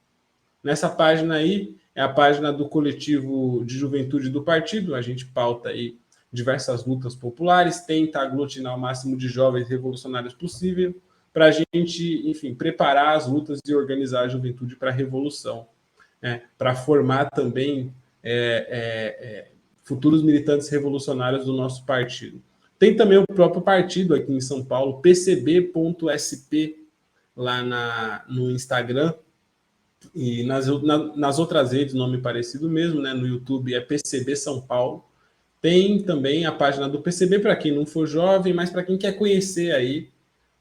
Nessa página aí é a página do coletivo de juventude do partido. A gente pauta aí diversas lutas populares, tenta aglutinar o máximo de jovens revolucionários possível para a gente, enfim, preparar as lutas e organizar a juventude para a revolução, né? Para formar também futuros militantes revolucionários do nosso partido. Tem também o próprio partido aqui em São Paulo, pcb.sp, lá no Instagram, e nas outras redes, nome parecido mesmo, né? No YouTube é PCB São Paulo. Tem também a página do PCB para quem não for jovem, mas para quem quer conhecer aí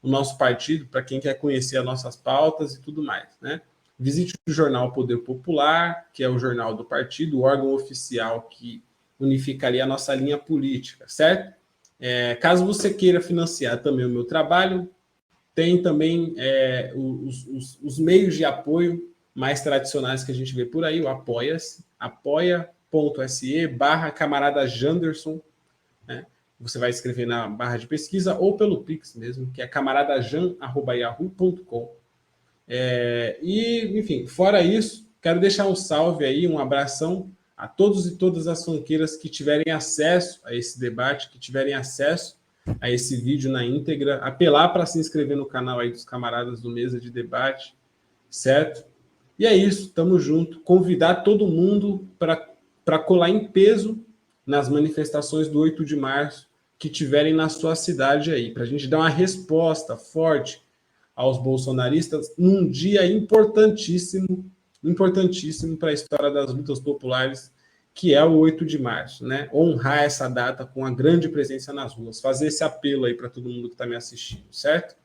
o nosso partido, para quem quer conhecer as nossas pautas e tudo mais, né? Visite o jornal Poder Popular, que é o jornal do partido, o órgão oficial que unificaria a nossa linha política, certo? Caso você queira financiar também o meu trabalho, tem também os meios de apoio mais tradicionais que a gente vê por aí, o Apoia-se, apoia.se/camarada Janderson, né? Você vai escrever na barra de pesquisa ou pelo Pix mesmo, que é camaradajan@yahoo.com. Enfim, fora isso, quero deixar um salve aí, um abração a todos e todas as fanqueiras que tiverem acesso a esse debate, que tiverem acesso a esse vídeo na íntegra, apelar para se inscrever no canal aí dos camaradas do Mesa de Debate, certo? E é isso, tamo junto. Convidar todo mundo para colar em peso nas manifestações do 8 de março que tiverem na sua cidade aí, para a gente dar uma resposta forte aos bolsonaristas num dia importantíssimo, importantíssimo para a história das lutas populares, que é o 8 de março, né? Honrar essa data com a grande presença nas ruas, fazer esse apelo aí para todo mundo que está me assistindo, certo?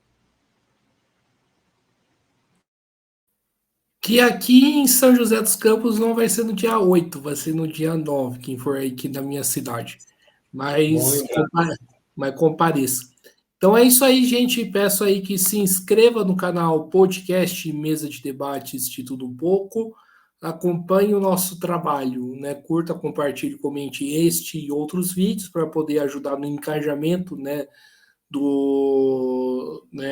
Que aqui em São José dos Campos não vai ser no dia 8, vai ser no dia 9, quem for aí aqui da minha cidade. Mas, mas compareça. Então é isso aí, gente. Peço aí que se inscreva no canal Podcast Mesa de Debates de Tudo Um Pouco. Acompanhe o nosso trabalho, né? Curta, compartilhe, comente este e outros vídeos para poder ajudar no engajamento, né?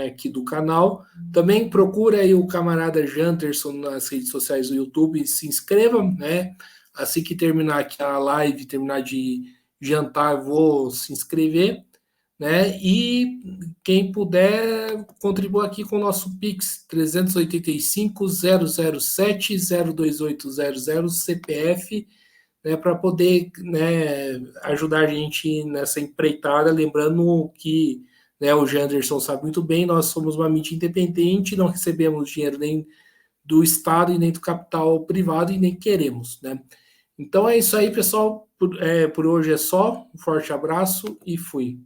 Aqui do canal. Também procura aí o camarada Janderson nas redes sociais do YouTube e se inscreva, né? Assim que terminar aqui a live, terminar de jantar, vou se inscrever. né? E quem puder contribua aqui com o nosso Pix 385-007-02800 CPF, né, para poder, né, ajudar a gente nessa empreitada, lembrando que, né, o Janderson sabe muito bem, nós somos uma mídia independente, não recebemos dinheiro nem do Estado e nem do capital privado e nem queremos, né? Então é isso aí, pessoal. Por hoje é só. Um forte abraço e fui.